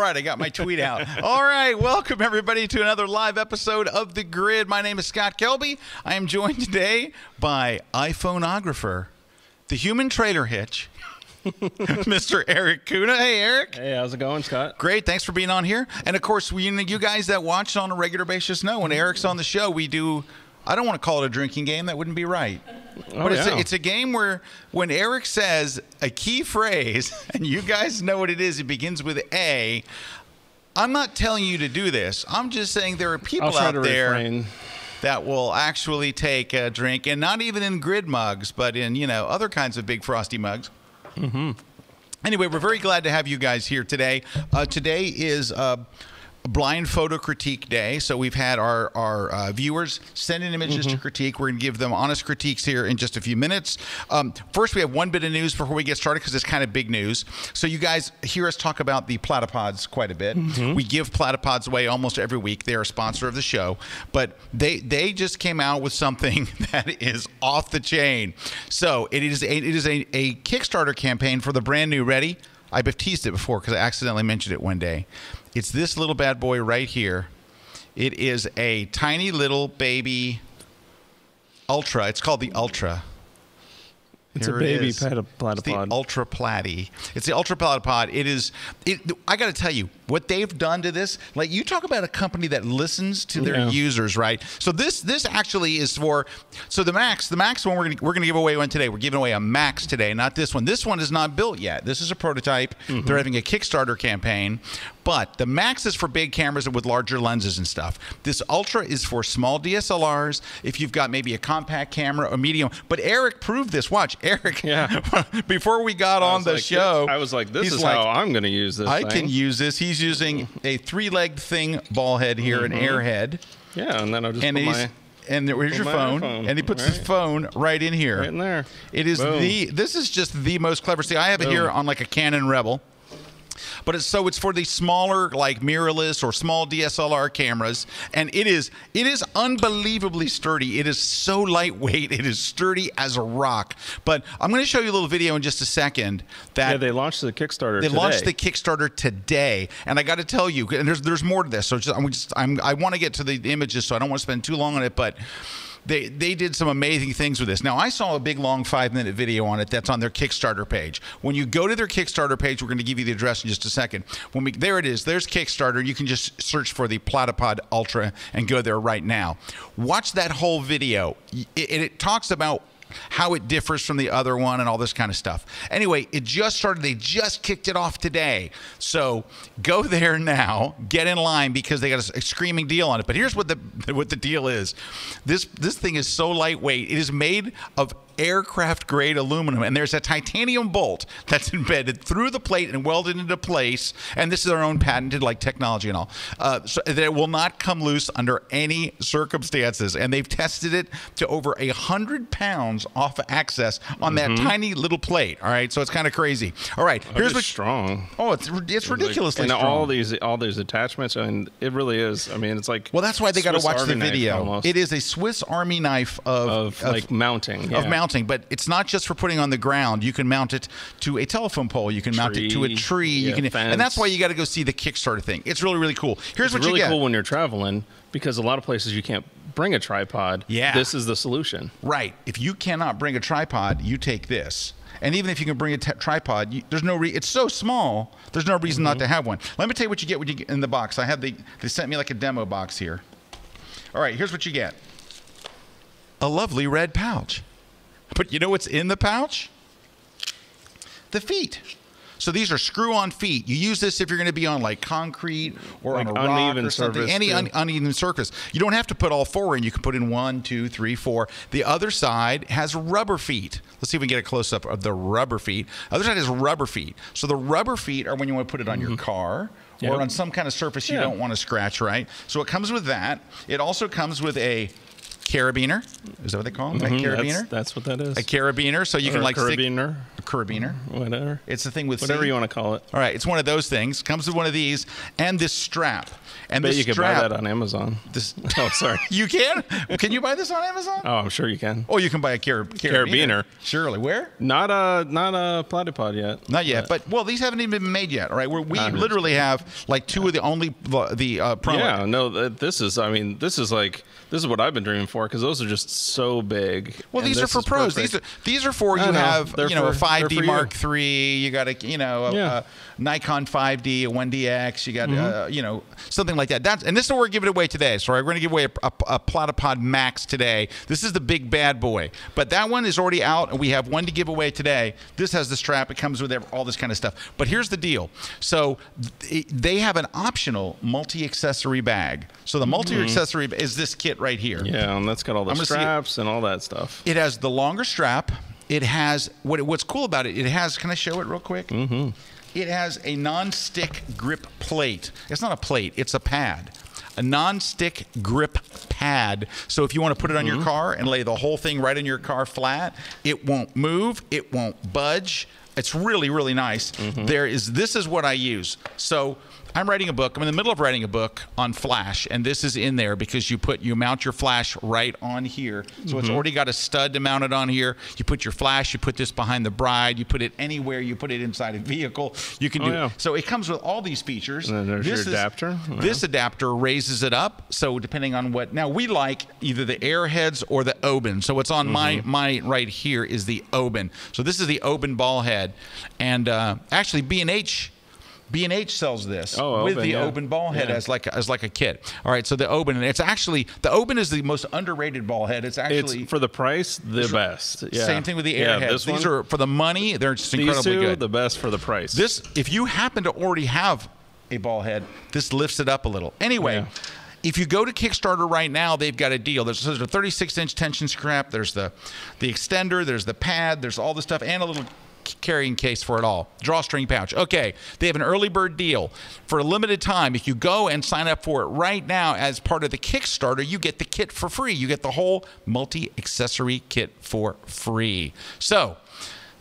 right, I got my tweet out. All right, welcome everybody to another live episode of The Grid. My name is Scott Kelby. I am joined today by iPhoneographer, the human trailer hitch, Mr. Erik Kuna. Hey, Erik. Hey, how's it going, Scott? Great. Thanks for being on here. And, of course, you guys that watch on a regular basis know when Erik's on the show, we do, I don't want to call it a drinking game. That wouldn't be right. But it's a game where when Erik says a key phrase, and you guys know what it is, it begins with A, I'm not telling you to do this. I'm just saying there are people out there that will actually take a drink, and not even in Grid mugs, but in, you know, other kinds of big frosty mugs. Mm-hmm. Anyway, we're very glad to have you guys here today. Today is Blind Photo Critique Day, so we've had our viewers send in images to critique. We're going to give them honest critiques here in just a few minutes. First, we have one bit of news before we get started because it's kind of big news. So you guys hear us talk about the platypods quite a bit. We give platypods away almost every week. They're a sponsor of the show, but they just came out with something that is off the chain. So it is a Kickstarter campaign for the brand new, ready? I've teased it before because I accidentally mentioned it one day. It's this little bad boy right here. It is a tiny little baby Ultra. It's called the Ultra. It's a baby platypod. It's the Ultra Platy. It's the Ultra Platypod. I got to tell you, what they've done to this, like you talk about a company that listens to their users, right? So this actually is for, so the Max one we're gonna give away one today. We're giving away a Max today, not this one. This one is not built yet. This is a prototype. They're having a Kickstarter campaign, but the Max is for big cameras with larger lenses and stuff. This Ultra is for small DSLRs. If you've got maybe a compact camera or medium, but Erik proved this. Watch, Erik. Yeah. Before we got on the show, I was like, this is how I'm going to use this. I can use this. He's using a three-legged thing ball head here, an airhead. Yeah, and then I'll just and here's your phone, and he puts his phone right in here. Right in there. It is this is just the most clever. See, I have it here on like a Canon Rebel. But it's for the smaller, like mirrorless or small DSLR cameras, and it is unbelievably sturdy. It is so lightweight. It is sturdy as a rock. But I'm going to show you a little video in just a second. That they launched the Kickstarter. They launched the Kickstarter today, and I got to tell you, and there's more to this. So I want to get to the images, so I don't want to spend too long on it, but. They did some amazing things with this. Now, I saw a big, long 5-minute video on it that's on their Kickstarter page. When you go to their Kickstarter page, we're going to give you the address in just a second. There it is. There's Kickstarter. You can just search for the Platypod Ultra and go there right now. Watch that whole video. It talks about how it differs from the other one and all this kind of stuff. Anyway, it just started. They just kicked it off today. So go there now, get in line because they got a screaming deal on it. But here's what the deal is. This thing is so lightweight. It is made of aircraft grade aluminum, and there's a titanium bolt that's embedded through the plate and welded into place, and this is our own patented like technology and all, so that it will not come loose under any circumstances. And they've tested it to over 100 pounds off access on that tiny little plate. All right, so it's kind of crazy. All right, here's what's strong. Oh, it's ridiculously and strong. And all these attachments, and it really is. I mean, it's like, well, that's why they got to watch the video. It is a Swiss Army knife of like mounting. But it's not just for putting on the ground. You can mount it to a telephone pole. You can mount it to a tree. And that's why you got to go see the Kickstarter thing. It's really, really cool. Here's what you get. It's really cool when you're traveling because a lot of places you can't bring a tripod. Yeah. This is the solution. Right. If you cannot bring a tripod, you take this. And even if you can bring a tripod, there's no it's so small, there's no reason not to have one. Let me tell you what you get when you get in the box. I have they sent me like a demo box here. All right, here's what you get. A lovely red pouch. But you know what's in the pouch? The feet. So these are screw-on feet. You use this if you're going to be on like concrete or like on a rock or something, any uneven surface. You don't have to put all four in. You can put in 1, 2, 3, 4. The other side has rubber feet. Let's see if we can get a close-up of the rubber feet. The other side has rubber feet. So the rubber feet are when you want to put it on your car or on some kind of surface you don't want to scratch, right? So it comes with that. It also comes with a carabiner. Is that what they call them? A carabiner? That's what that is. A carabiner. So you can like carabiner. A carabiner. Whatever. It's the thing with whatever you want to call it. All right. It's one of those things. Comes with one of these and this strap. And Bet this you strap, can buy that on Amazon. Oh, sorry. You can? Can you buy this on Amazon? Oh, I'm sure you can. Oh, you can buy a carabiner. Surely. Where? Not a Platypod yet. Not yet. But well, these haven't even been made yet. All right. We literally have like two of the only promo. Yeah. No. This is. I mean, this is what I've been dreaming for because those are just so big. Well, these are for pros. These are for you have a 5D Mark III. You got a Nikon 5D, a 1DX. You got something like that. And this is what we're giving away today. So we're going to give away a Platypod Max today. This is the big bad boy. But that one is already out, and we have one to give away today. This has the strap. It comes with all this kind of stuff. But here's the deal. So they have an optional multi-accessory bag. So the multi-accessory is this kit right here. Yeah, and that's got all the straps and all that stuff. It has the longer strap. It has what's cool about it. It has. Can I show it real quick? Mm-hmm. It has a non-stick grip plate. It's not a plate. It's a pad. A non-stick grip pad. So if you want to put it on your car and lay the whole thing right in your car flat, it won't move. It won't budge. It's really, really nice. This is what I use. So I'm writing a book. I'm in the middle of writing a book on flash, and this is in there because you mount your flash right on here. So it's already got a stud to mount it on here. You put your flash, you put this behind the bride, you put it anywhere, you put it inside a vehicle. You can do so it comes with all these features. And then there's your adapter. This adapter raises it up. So depending on what now we like either the Airheads or the Oben. So what's on my right here is the Oben. So this is the Oben ball head. And actually B&H sells this with the Oben ball head as like a kit. All right, so the Oben, and the Oben is the most underrated ball head. It's for the price the best. Yeah. Same thing with the Airheads. These are for the money. They're just incredibly good. The best for the price. This, if you happen to already have a ball head, this lifts it up a little. Anyway. If you go to Kickstarter right now, they've got a deal. There's a 36-inch tension strap. There's the extender. There's the pad. There's all the stuff and a little carrying case for it all. Drawstring pouch. Okay, they have an early bird deal. For a limited time, if you go and sign up for it right now as part of the Kickstarter, you get the kit for free. You get the whole multi-accessory kit for free. So,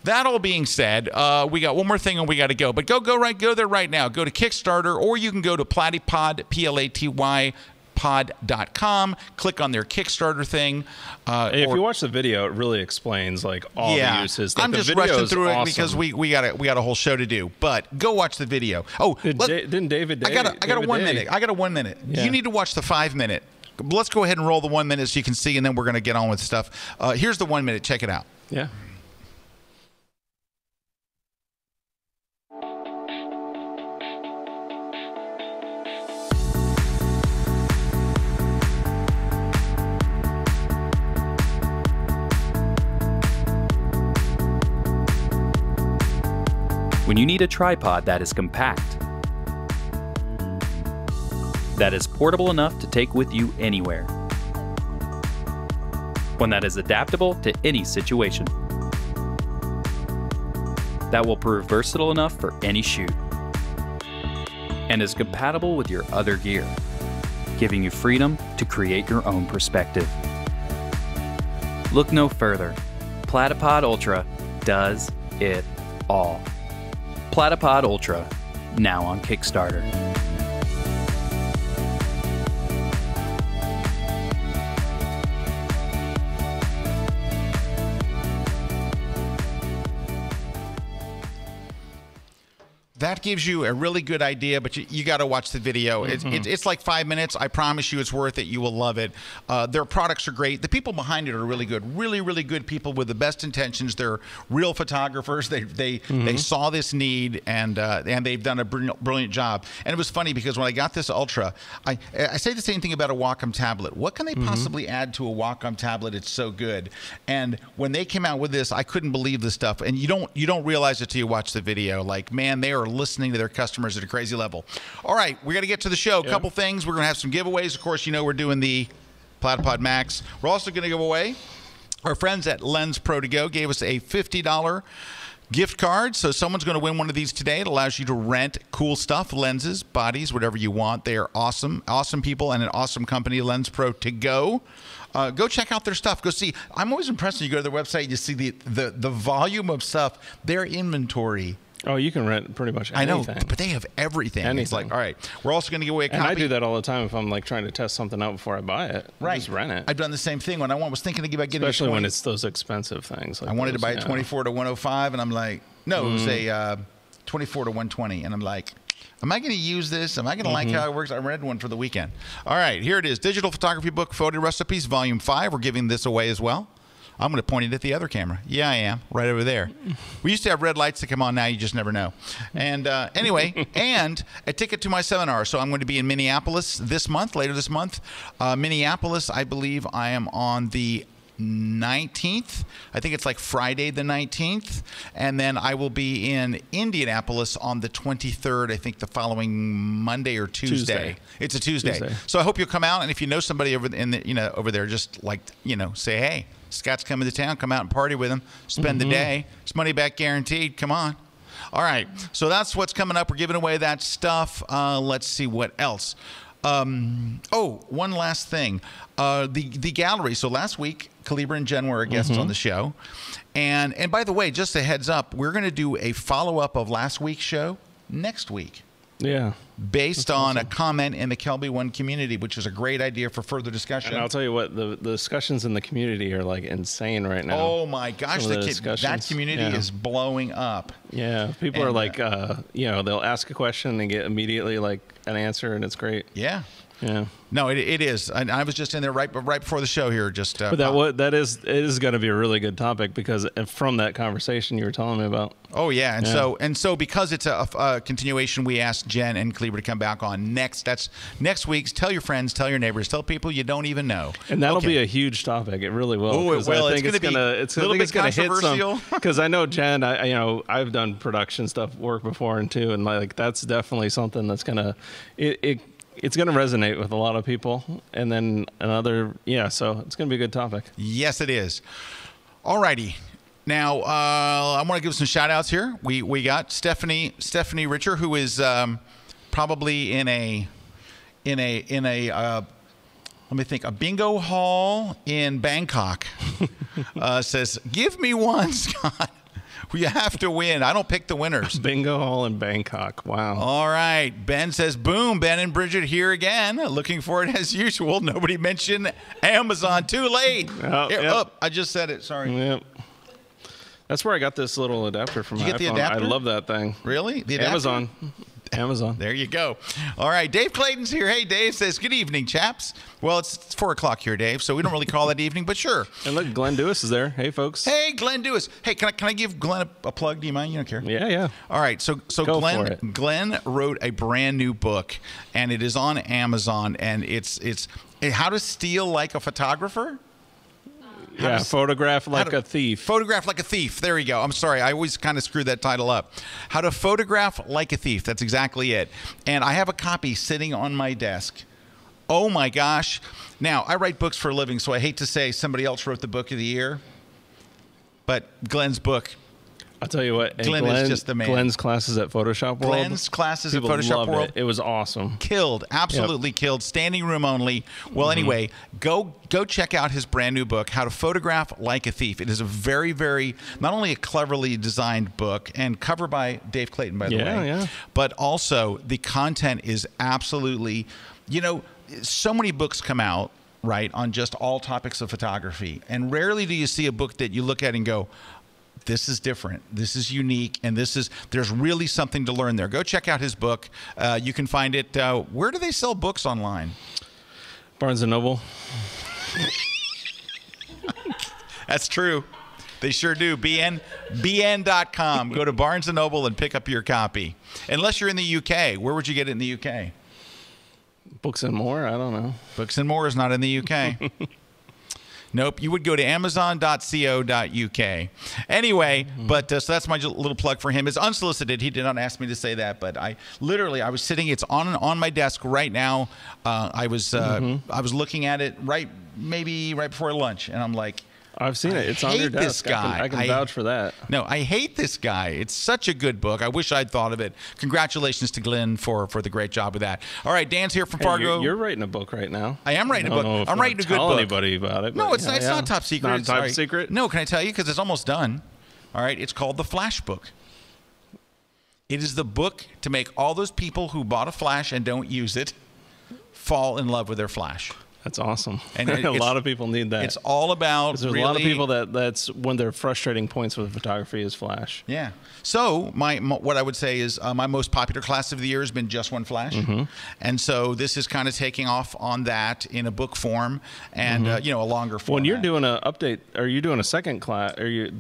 that all being said, we got one more thing and we got to go. But go there right now. Go to Kickstarter, or you can go to Platypod, Platy, pod.com, click on their Kickstarter thing. If you watch the video, it really explains all the uses. I'm just rushing through it because we got a whole show to do. But go watch the video. Oh, didn't David? I got a 1 minute. I got a 1 minute. Yeah. You need to watch the 5 minute. Let's go ahead and roll the 1 minute so you can see, and then we're going to get on with stuff. Here's the 1 minute. Check it out. Yeah. When you need a tripod that is compact, that is portable enough to take with you anywhere, one that is adaptable to any situation, that will prove versatile enough for any shoot, and is compatible with your other gear, giving you freedom to create your own perspective. Look no further. Platypod Ultra does it all. Platypod Ultra, now on Kickstarter. That gives you a really good idea, but you got to watch the video. It's like 5 minutes. I promise you it's worth it. You will love it. Their products are great. The people behind it are really good. Really, really good people with the best intentions. They're real photographers. They saw this need, and they've done a brilliant job. And it was funny because when I got this Ultra, I say the same thing about a Wacom tablet. What can they possibly add to a Wacom tablet? It's so good. And when they came out with this, I couldn't believe this stuff. And you don't realize it till you watch the video. Like, man, they are listening to their customers at a crazy level. All right, we got to get to the show. A couple things. We're going to have some giveaways. Of course, we're doing the Platypod Max. We're also going to give away, our friends at Lens Pro To Go gave us a $50 gift cards. So someone's going to win one of these today. It allows you to rent cool stuff, lenses, bodies, whatever you want. They are awesome people and an awesome company, Lens Pro to go. Go check out their stuff. Go see. I'm always impressed when you go to their website and you see the volume of stuff, their inventory. Oh, you can rent pretty much anything. I know, but they have everything. Anything. It's like, all right, we're also going to give away a copy. And I do that all the time if I'm like trying to test something out before I buy it. Right. Just rent it. I've done the same thing when I was thinking about getting Especially when it's those expensive things. Like I wanted to buy a 24 to 105, and I'm like, no, it was a 24 to 120, and I'm like, am I going to use this? Am I going to like how it works? I read one for the weekend. All right, here it is. Digital Photography Book, Photo Recipes, Volume 5. We're giving this away as well. I'm going to point it at the other camera. Yeah, I am. Right over there. We used to have red lights that come on. Now you just never know. And anyway, and a ticket to my seminar. So I'm going to be in Minneapolis this month, later this month. Minneapolis, I believe I am on the 19th. I think it's like Friday the 19th. And then I will be in Indianapolis on the 23rd, I think the following Monday or Tuesday. It's a Tuesday. So I hope you'll come out. And if you know somebody over there, just like, say, hey, Scott's coming to town. Come out and party with him. Spend the day. It's money back guaranteed. Come on. All right. So that's what's coming up. We're giving away that stuff. Let's see what else. One last thing. The gallery. So last week, Calibre and Jen were our guests on the show. And by the way, just a heads up, we're going to do a follow-up of last week's show next week. Yeah. Based on a comment in the Kelbyone community, which is a great idea for further discussion. And I'll tell you what, the discussions in the community are like insane right now. Oh my gosh, that community is blowing up. Yeah, people are like, they'll ask a question and get immediately like an answer, and it's great. Yeah. Yeah. No, it is. And I was just in there right before the show here. Just but it is going to be a really good topic because from that conversation you were telling me about. Oh yeah, and so because it's a continuation, we asked Jen and Cleaver to come back on next. That's next week's. Tell your friends, tell your neighbors, tell people you don't even know. And that'll be a huge topic. It really will. Oh, it will. I think it's going to hit some. Because I know Jen. I've done production work before and too, and like that's definitely something that's going to It's going to resonate with a lot of people. And then so it's going to be a good topic. Yes, it is. All righty. Now, I want to give some shout outs here. We got Stephanie Richer, who is probably in a let me think, a bingo hall in Bangkok. Says, give me one, Scott. We have to win. I don't pick the winners. Bingo hall in Bangkok. Wow. All right. Ben says, boom, Ben and Bridget here again. Looking for it as usual. Nobody mentioned Amazon. Too late. I just said it. Sorry. Yep. That's where I got this little adapter from my iPhone. The adapter? I love that thing. Really? The adapter? Amazon. There you go. All right. Dave Clayton's here. Hey, Dave says, good evening, chaps. Well, it's 4 o'clock here, Dave, so we don't really call it evening, but sure. And look, Glenn Dewis is there. Hey, folks. Hey, Glenn Dewis. Hey, can I give Glenn a plug? Do you mind? You don't care? Yeah. All right. So Glenn wrote a brand new book, and it is on Amazon, and it's How to Steal Like a Photographer? Photograph like a thief. Photograph like a thief. There you go. I'm sorry. I always kind of screw that title up. How to Photograph Like a Thief. That's exactly it. And I have a copy sitting on my desk. Oh, my gosh. Now, I write books for a living, so I hate to say somebody else wrote the book of the year. But Glenn's book. I'll tell you what. Glenn is just the man. Glenn's classes at Photoshop World. Glenn's classes at Photoshop World. It was awesome. Killed. Absolutely killed. Standing room only. Well, anyway, go check out his brand new book, How to Photograph Like a Thief. It is a very, very, not only a cleverly designed book, and cover by Dave Clayton, by the way, but also the content is absolutely, so many books come out, right, on just all topics of photography. And rarely do you see a book that you look at and go, this is different, this is unique, and there's really something to learn there. Go check out his book. You can find it. Where do they sell books online? Barnes & Noble. That's true. They sure do. BN.com. Go to Barnes & Noble and pick up your copy. Unless you're in the UK. Where would you get it in the UK? Books and More? I don't know. Books and More is not in the UK. Nope, you would go to amazon.co.uk. Anyway, but so that's my little plug for him. It's unsolicited. He did not ask me to say that, but I was sitting. It's on my desk right now. I was looking at it right before lunch, and I'm like, I've seen it. It's on your desk. This guy. I can vouch for that. No, I hate this guy. It's such a good book. I wish I'd thought of it. Congratulations to Glenn for the great job with that. All right, Dan's here from Fargo. You're writing a book right now. I am writing a book. I'm writing a good book. Tell anybody about it. No, it's not top secret. Not top secret? No, can I tell you? Because it's almost done. All right, it's called The Flash Book. It is the book to make all those people who bought a Flash and don't use it fall in love with their Flash. That's awesome. And a lot of people need that. It's all about there's a lot of people that's one of their frustrating points with photography is Flash. Yeah. So what I would say is my most popular class of the year has been Just One Flash, and so this is kind of taking off on that in a book form and a longer form. When you're doing an update, are you doing a second class? Are you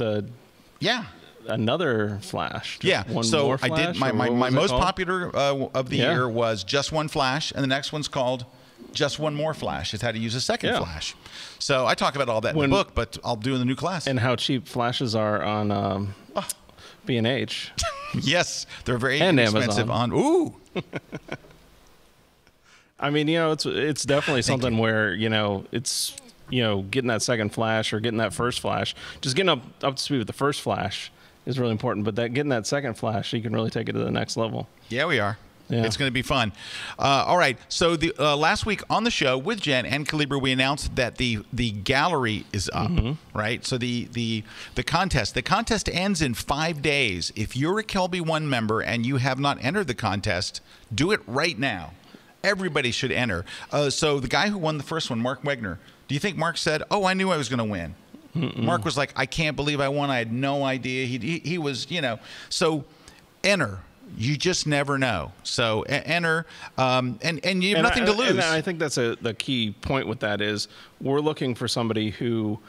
another Flash? So I did my most popular of the year was Just One Flash, and the next one's called Just One More Flash. It's how to use a second Flash. So I talk about all that in the book, but I'll do in the new class. And how cheap Flashes are on B&H. Yes, they're very inexpensive on. Ooh. I mean, it's definitely something where it's getting that second Flash or getting that first Flash. Just getting up to speed with the first Flash is really important, but getting that second Flash, you can really take it to the next level. Yeah, we are. Yeah. It's going to be fun. All right. So the last week on the show with Jen and Calibra, we announced that the gallery is up. Right. So the contest ends in 5 days. If you're a Kelbyone member and you have not entered the contest, do it right now. Everybody should enter. So the guy who won the first one, Mark Wegner. Do you think Mark said, "Oh, I knew I was going to win"? Mark was like, "I can't believe I won. I had no idea." He was, So enter. You just never know. So enter, and you have nothing to lose. And I think that's the key point with that is we're looking for somebody who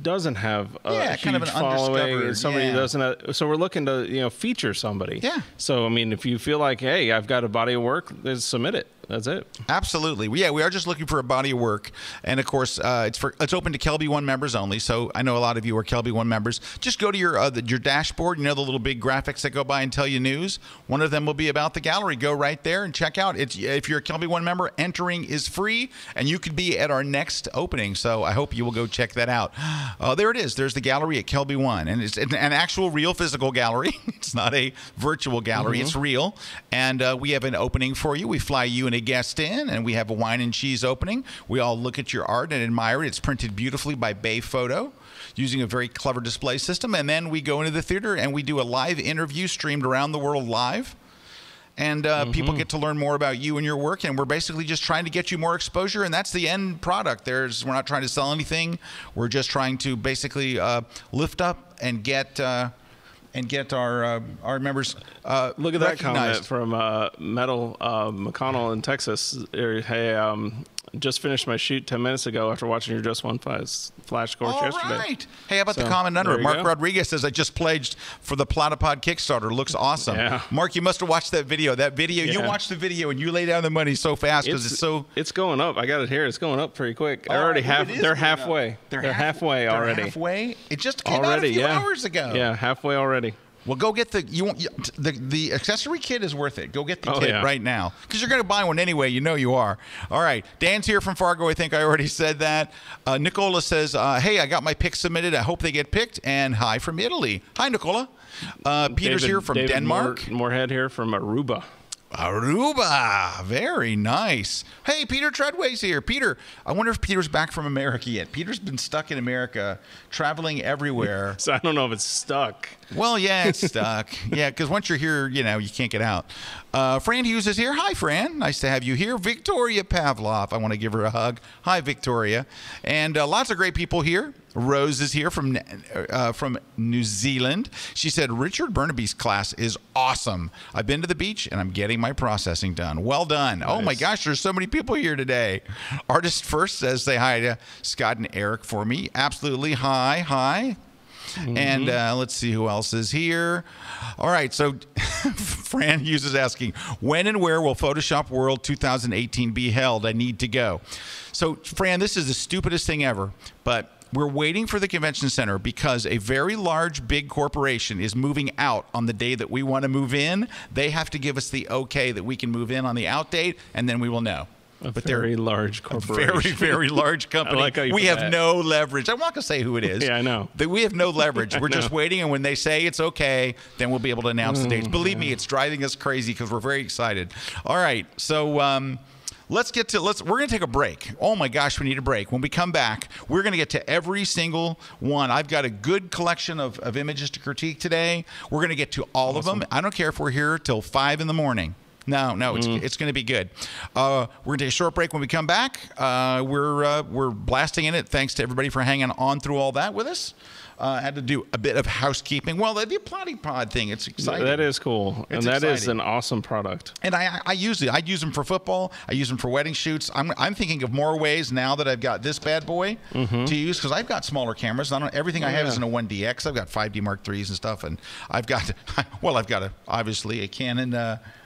doesn't have a huge kind of an following, and somebody who doesn't. So we're looking to feature somebody. Yeah. So I mean, if you feel like, hey, I've got a body of work, then submit it. That's it. Absolutely. We are just looking for a body of work, and of course, it's open to Kelbyone members only. So I know a lot of you are Kelbyone members. Just go to your dashboard. The little big graphics that go by and tell you news. One of them will be about the gallery. Go right there and check out. If you're a Kelbyone member, entering is free, and you could be at our next opening. So I hope you will go check that out. There it is. There's the gallery at Kelbyone, and it's an actual, real, physical gallery. It's not a virtual gallery. It's real, and we have an opening for you. We fly you and a guest in, and we have a wine and cheese opening. We all look at your art and admire it. It's printed beautifully by Bay Photo using a very clever display system, and then we go into the theater and we do a live interview streamed around the world live, and people get to learn more about you and your work, and we're basically just trying to get you more exposure, and that's the end product. We're not trying to sell anything. We're just trying to basically lift up and get our members look at that comment from Metal McConnell in Texas. Hey, just finished my shoot 10 minutes ago after watching your Just One Flash course yesterday. Right. Hey, how about the comment under it? Mark Rodriguez says, I just pledged for the Platypod Kickstarter. Looks awesome. Yeah. Mark, you must have watched that video. You watched the video and you lay down the money so fast because it's so... It's going up. I got it here. It's going up pretty quick. They're halfway. They're halfway already. They're halfway? It just came out a few hours ago. Yeah, halfway already. Well, go get the accessory kit is worth it. Go get the kit right now because you're going to buy one anyway. You are. All right. Dan's here from Fargo. I think I already said that. Nicola says, hey, I got my picks submitted. I hope they get picked. And hi from Italy. Hi, Nicola. Peter's here from Denmark. Moorhead here from Aruba. Aruba. Very nice. Hey, Peter Treadway's here. Peter, I wonder if Peter's back from America yet. Peter's been stuck in America, traveling everywhere. So I don't know if it's stuck. Well, yeah, it's stuck. Yeah, because once you're here, you can't get out. Fran Hughes is here. Hi, Fran. Nice to have you here. Victoria Pavlov. I want to give her a hug. Hi, Victoria. And lots of great people here. Rose is here from New Zealand. She said, Richard Burnaby's class is awesome. I've been to the beach, and I'm getting my processing done. Well done. Nice. Oh, my gosh, there's so many people here today. Artist First says, say hi to Scott and Eric for me. Absolutely. Hi. And let's see who else is here. All right, so Fran Hughes is asking, when and where will Photoshop World 2018 be held? I need to go. So, Fran, this is the stupidest thing ever, but we're waiting for the convention center because a very large, big corporation is moving out on the day that we want to move in. They have to give us the okay that we can move in on the out date, and then we will know. Very large corporation. Very, very large company. I like how you we put have that. no leverage. I'm not going to say who it is. Yeah, I know. We have no leverage. We're just waiting, and when they say it's okay, then we'll be able to announce the dates. Believe me, it's driving us crazy because we're very excited. All right, so we're going to take a break. Oh my gosh, we need a break. When we come back, we're going to get to every single one. I've got a good collection of images to critique today. We're going to get to all of them. I don't care if we're here till 5 in the morning. No, it's going to be good. We're going to take a short break. When we come back, we're blasting in it. Thanks to everybody for hanging on through all that with us. Had to do a bit of housekeeping. Well, the Platypod thing, it's exciting. That is cool. And that is an awesome product. And I use it. I use them for football. I use them for wedding shoots. I'm thinking of more ways now that I've got this bad boy to use, because I've got smaller cameras. Everything I have is in a 1DX. I've got 5D Mark IIIs and stuff. And I've got obviously a Canon.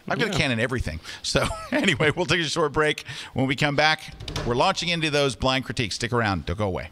I've got a Canon everything. So anyway, we'll take a short break. When we come back, we're launching into those blind critiques. Stick around. Don't go away.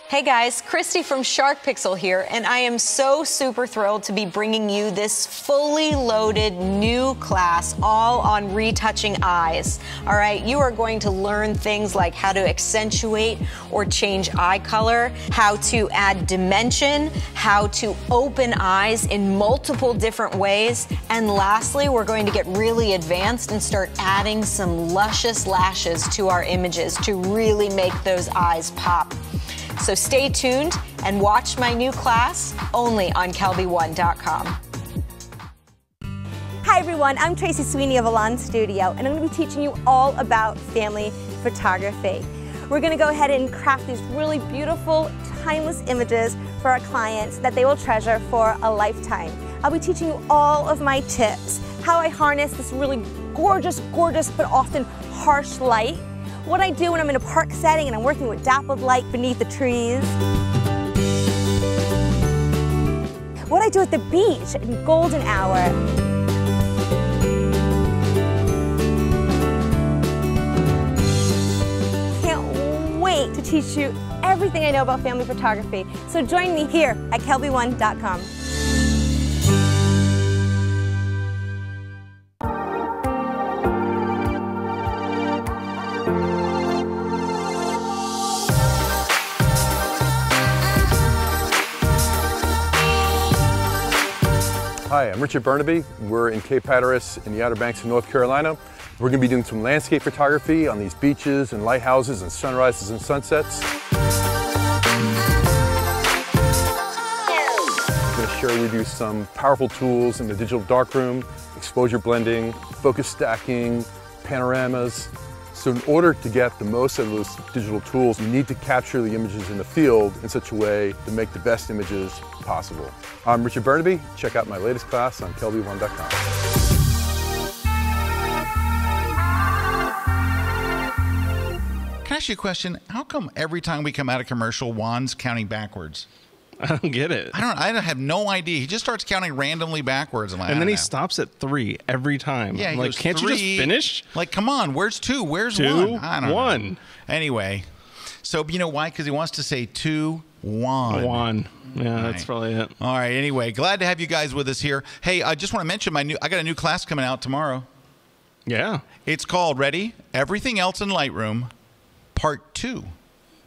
Hey guys, Christy from Shark Pixel here, and I am so super thrilled to be bringing you this fully loaded new class all on retouching eyes. All right, you are going to learn things like how to accentuate or change eye color, how to add dimension, how to open eyes in multiple different ways, and lastly, we're going to get really advanced and start adding some luscious lashes to our images to really make those eyes pop. So stay tuned and watch my new class only on Kelbyone.com. Hi everyone, I'm Tracy Sweeney of Elan Studio, and I'm going to be teaching you all about family photography. We're going to go ahead and craft these really beautiful, timeless images for our clients that they will treasure for a lifetime. I'll be teaching you all of my tips, how I harness this really gorgeous, but often harsh light, what I do when I'm in a park setting and I'm working with dappled light beneath the trees, what I do at the beach in golden hour. Can't wait to teach you everything I know about family photography. So join me here at Kelbyone.com. Hi, I'm Richard Burnaby. We're in Cape Hatteras in the Outer Banks of North Carolina. We're going to be doing some landscape photography on these beaches and lighthouses and sunrises and sunsets. I'm going to share with you some powerful tools in the digital darkroom, exposure blending, focus stacking, panoramas. So in order to get the most out of those digital tools, you need to capture the images in the field in such a way to make the best images possible. I'm Richard Burnaby. Check out my latest class on Kelbyone.com. Can I ask you a question? How come every time we come out of commercial, Juan's counting backwards? I don't get it. I have no idea. He just starts counting randomly backwards. And then he stops at 3 every time. Yeah, like, can't 3. you just finish? Like, come on, where's 2? Where's 2? 1? I don't know. Anyway, so you know why? Because he wants to say 2, 1. 1. Yeah, Right. That's probably it. All right, anyway, glad to have you guys with us here. Hey, I just want to mention I got a new class coming out tomorrow. Yeah. It's called, ready? Everything Else in Lightroom, Part 2.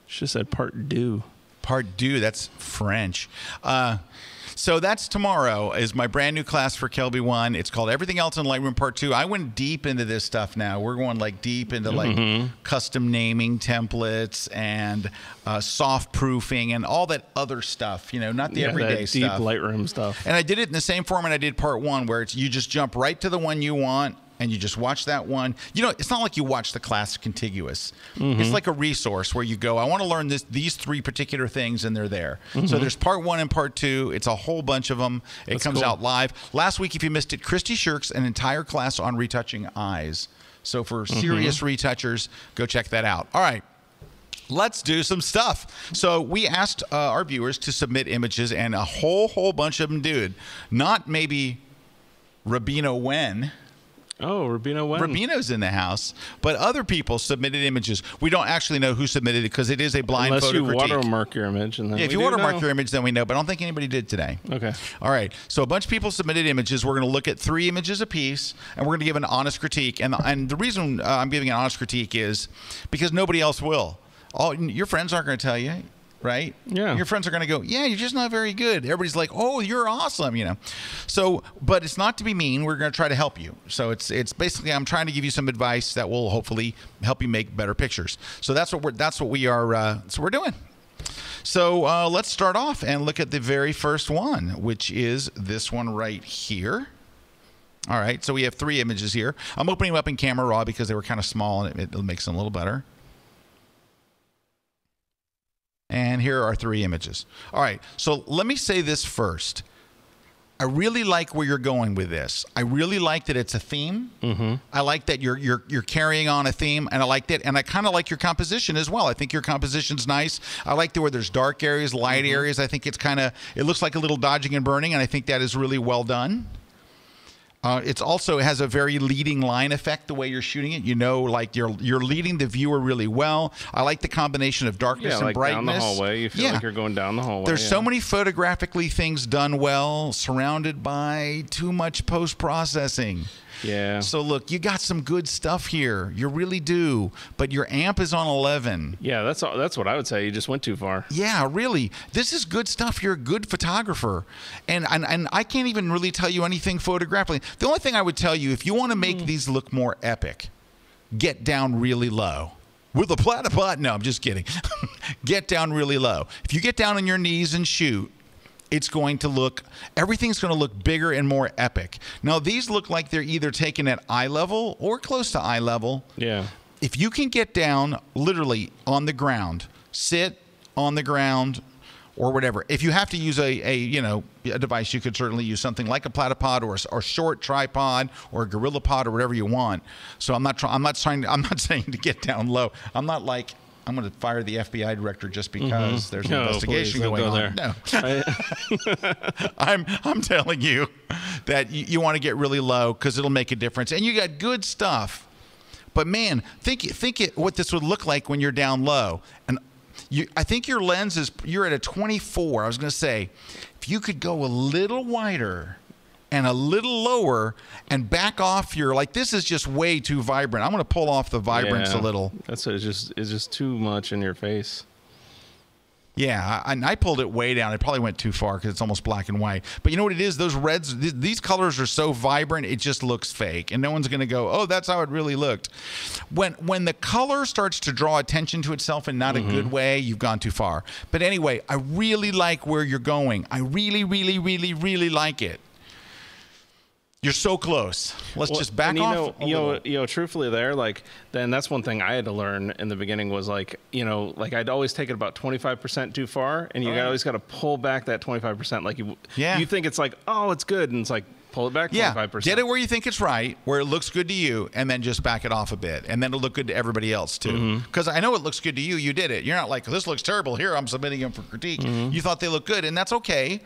Should have said Part 2. Part 2, that's French. So that's tomorrow is my brand new class for Kelbyone. It's called Everything Else in Lightroom Part 2. I went deep into this stuff now. We're going like deep into like custom naming templates and soft proofing and all that other stuff, you know, not the everyday that stuff. Deep Lightroom stuff. And I did it in the same format I did Part 1, where it's you just jump right to the one you want and you just watch that one. You know, it's not like you watch the class contiguous. It's like a resource where you go, I want to learn these 3 particular things, and they're there. So there's Part 1 and Part 2. It's a whole bunch of them. It comes out live. Last week, if you missed it, Christy Shirks, an entire class on retouching eyes. So for serious retouchers, go check that out. All right. Let's do some stuff. So we asked our viewers to submit images, and a whole bunch of them did. Not maybe Rabino Wen. Oh, Rubino went. Rubino's in the house, but other people submitted images. We don't actually know who submitted it because it is a blind Unless photo you critique. watermark your image. And then if you watermark your image, then we know, but I don't think anybody did today. Okay. All right. So a bunch of people submitted images. We're going to look at 3 images apiece, and we're going to give an honest critique. And the reason I'm giving an honest critique is because nobody else will. Your friends aren't going to tell you. Right? Yeah. Your friends are going to go, yeah, you're just not very good. Everybody's like, oh, you're awesome, you know. So, but it's not to be mean. We're going to try to help you. So it's basically I'm trying to give you some advice that will hopefully help you make better pictures. So that's what we're doing. So let's start off and look at the very first one, which is this one right here. All right. So we have 3 images here. I'm opening them up in Camera Raw because they were kind of small and it makes them a little better. And here are 3 images. All right, so let me say this first. I really like where you're going with this. I really like that it's a theme. Mm-hmm. I like that you're carrying on a theme, and I like that. And I kind of like your composition as well. I think your composition's nice. I like where there's dark areas, light areas. I think it looks like a little dodging and burning, and I think that is really well done. It has a very leading line effect the way you're shooting it. You know, like you're leading the viewer really well. I like the combination of darkness and brightness. Down the hallway. You feel like you're going down the hallway. There's so many photographically things done well, surrounded by too much post-processing. Yeah. So look, you got some good stuff here. You really do. But your amp is on 11. Yeah, that's what I would say. You just went too far. Yeah, really. This is good stuff. You're a good photographer. And I can't even really tell you anything photographically. The only thing I would tell you, if you want to make these look more epic, get down really low. With a Platypod? No, I'm just kidding. Get down really low. If you get down on your knees and shoot, everything's going to look bigger and more epic. Now, these look like they're either taken at eye level or close to eye level. Yeah. If you can get down literally on the ground, sit on the ground or whatever. If you have to use a device, you could certainly use something like a Platypod or a short tripod or a GorillaPod or whatever you want. So I'm not saying to get down low. I'm not like I'm going to fire the FBI director just because there's an investigation going on. No, I'm telling you that you want to get really low because it'll make a difference. And you got good stuff, but man, think what this would look like when you're down low. And I think your lens you're at a 24. I was going to say, if you could go a little wider and a little lower and back off this is just way too vibrant. I'm going to pull off the vibrance a little. It's just too much in your face. Yeah, I pulled it way down. It probably went too far because it's almost black and white. But you know what it is? Those reds, these colors are so vibrant, it just looks fake. And no one's going to go, oh, that's how it really looked. When the color starts to draw attention to itself in not a good way, you've gone too far. But anyway, I really like where you're going. I really, really, really, really like it. You're so close. Let's just back off. Truthfully then that's one thing I had to learn in the beginning was I'd always take it about 25% too far, and you always got to pull back that 25%. You think it's like, oh, it's good, and it's like, pull it back 25%. Get it where you think it's right, where it looks good to you, and then just back it off a bit, and then it'll look good to everybody else too. Because I know it looks good to you. You did it. You're not like, this looks terrible. Here, I'm submitting them for critique. You thought they looked good, and that's okay.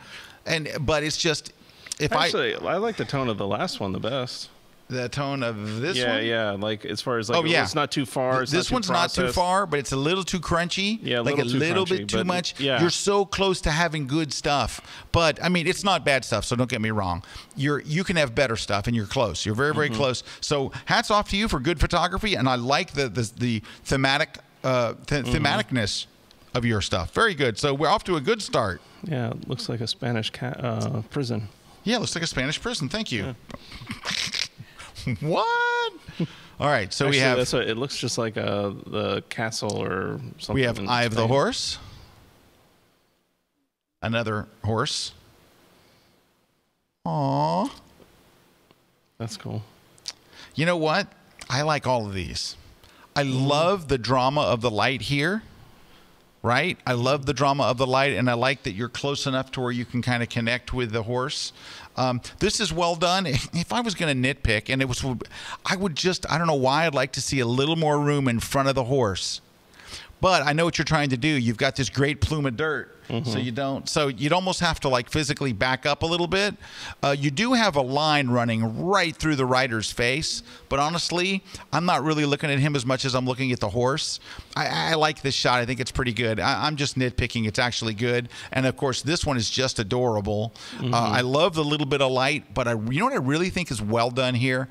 But it's just. I like the tone of the last one the best. The tone of this one? Yeah. Like as far as it's not too far. This one's not too far, but it's a little too crunchy. Yeah, a little bit too much. Yeah. You're so close to having good stuff. But I mean, it's not bad stuff, so don't get me wrong. You can have better stuff, and you're close. You're very, very close. So hats off to you for good photography, and I like the thematicness of your stuff. Very good. So we're off to a good start. Yeah, it looks like a Spanish prison. Yeah, it looks like a Spanish prison. Thank you. Yeah. What? All right, so we have... it looks just like the castle or something. We have Eye of the Horse. Another horse. Aww. That's cool. You know what? I like all of these. I love the drama of the light here. Right? I love the drama of the light, and I like that you're close enough to where you can kind of connect with the horse. This is well done. If I was going to nitpick, and I don't know why I'd like to see a little more room in front of the horse. But I know what you're trying to do. You've got this great plume of dirt. So you'd almost have to like physically back up a little bit. You do have a line running right through the rider's face, but honestly, I'm not really looking at him as much as I'm looking at the horse. I like this shot. I think it's pretty good. I'm just nitpicking. It's actually good. And of course, this one is just adorable. I love the little bit of light, but you know what I really think is well done here?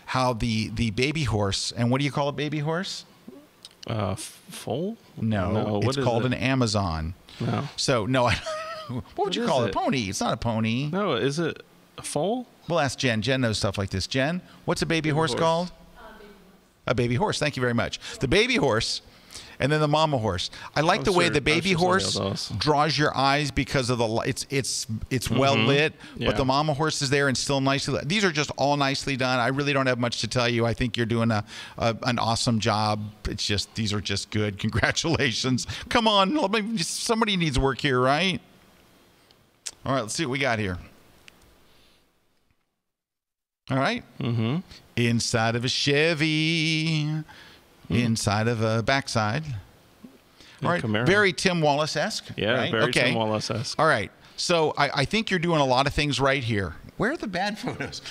How the baby horse, and what do you call a baby horse? Foal? No, it's called an Amazon. No. So, no, what would you call it? A pony. It's not a pony. No, is it a foal? We'll ask Jen. Jen knows stuff like this. Jen, what's a baby horse called? A baby horse. Thank you very much. The baby horse, and then the mama horse. I like the way the baby horse draws your eyes because of the it's well lit, but the mama horse is there and still nicely lit. These are just all nicely done. I really don't have much to tell you. I think you're doing an awesome job. It's just, these are just good. Congratulations. Come on, somebody needs work here, right? All right, let's see what we got here. All right. Inside of a Chevy. Inside of a backside. All right. Camaro. Very Tim Wallace-esque. Yeah, right? very Tim Wallace-esque. All right. So I think you're doing a lot of things right here. Where are the bad photos?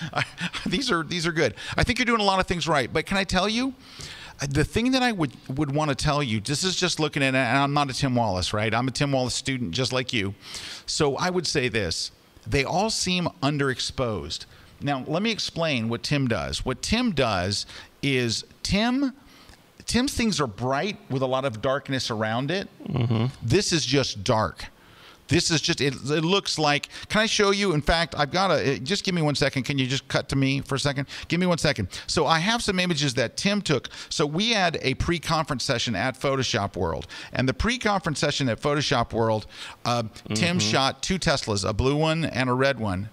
These are good. I think you're doing a lot of things right. But can I tell you, the thing that I would want to tell you, this is just looking at it, and I'm not a Tim Wallace, right? I'm a Tim Wallace student just like you. So I would say this. They all seem underexposed. Now, let me explain what Tim does. What Tim does is Tim's things are bright with a lot of darkness around it. This is just dark. This is just, it looks like, can I show you? In fact, I've got just give me 1 second. Can you just cut to me for a second? Give me 1 second. So I have some images that Tim took. So we had a pre-conference session at Photoshop World. And the pre-conference session at Photoshop World, Tim shot 2 Teslas, a blue one and a red one.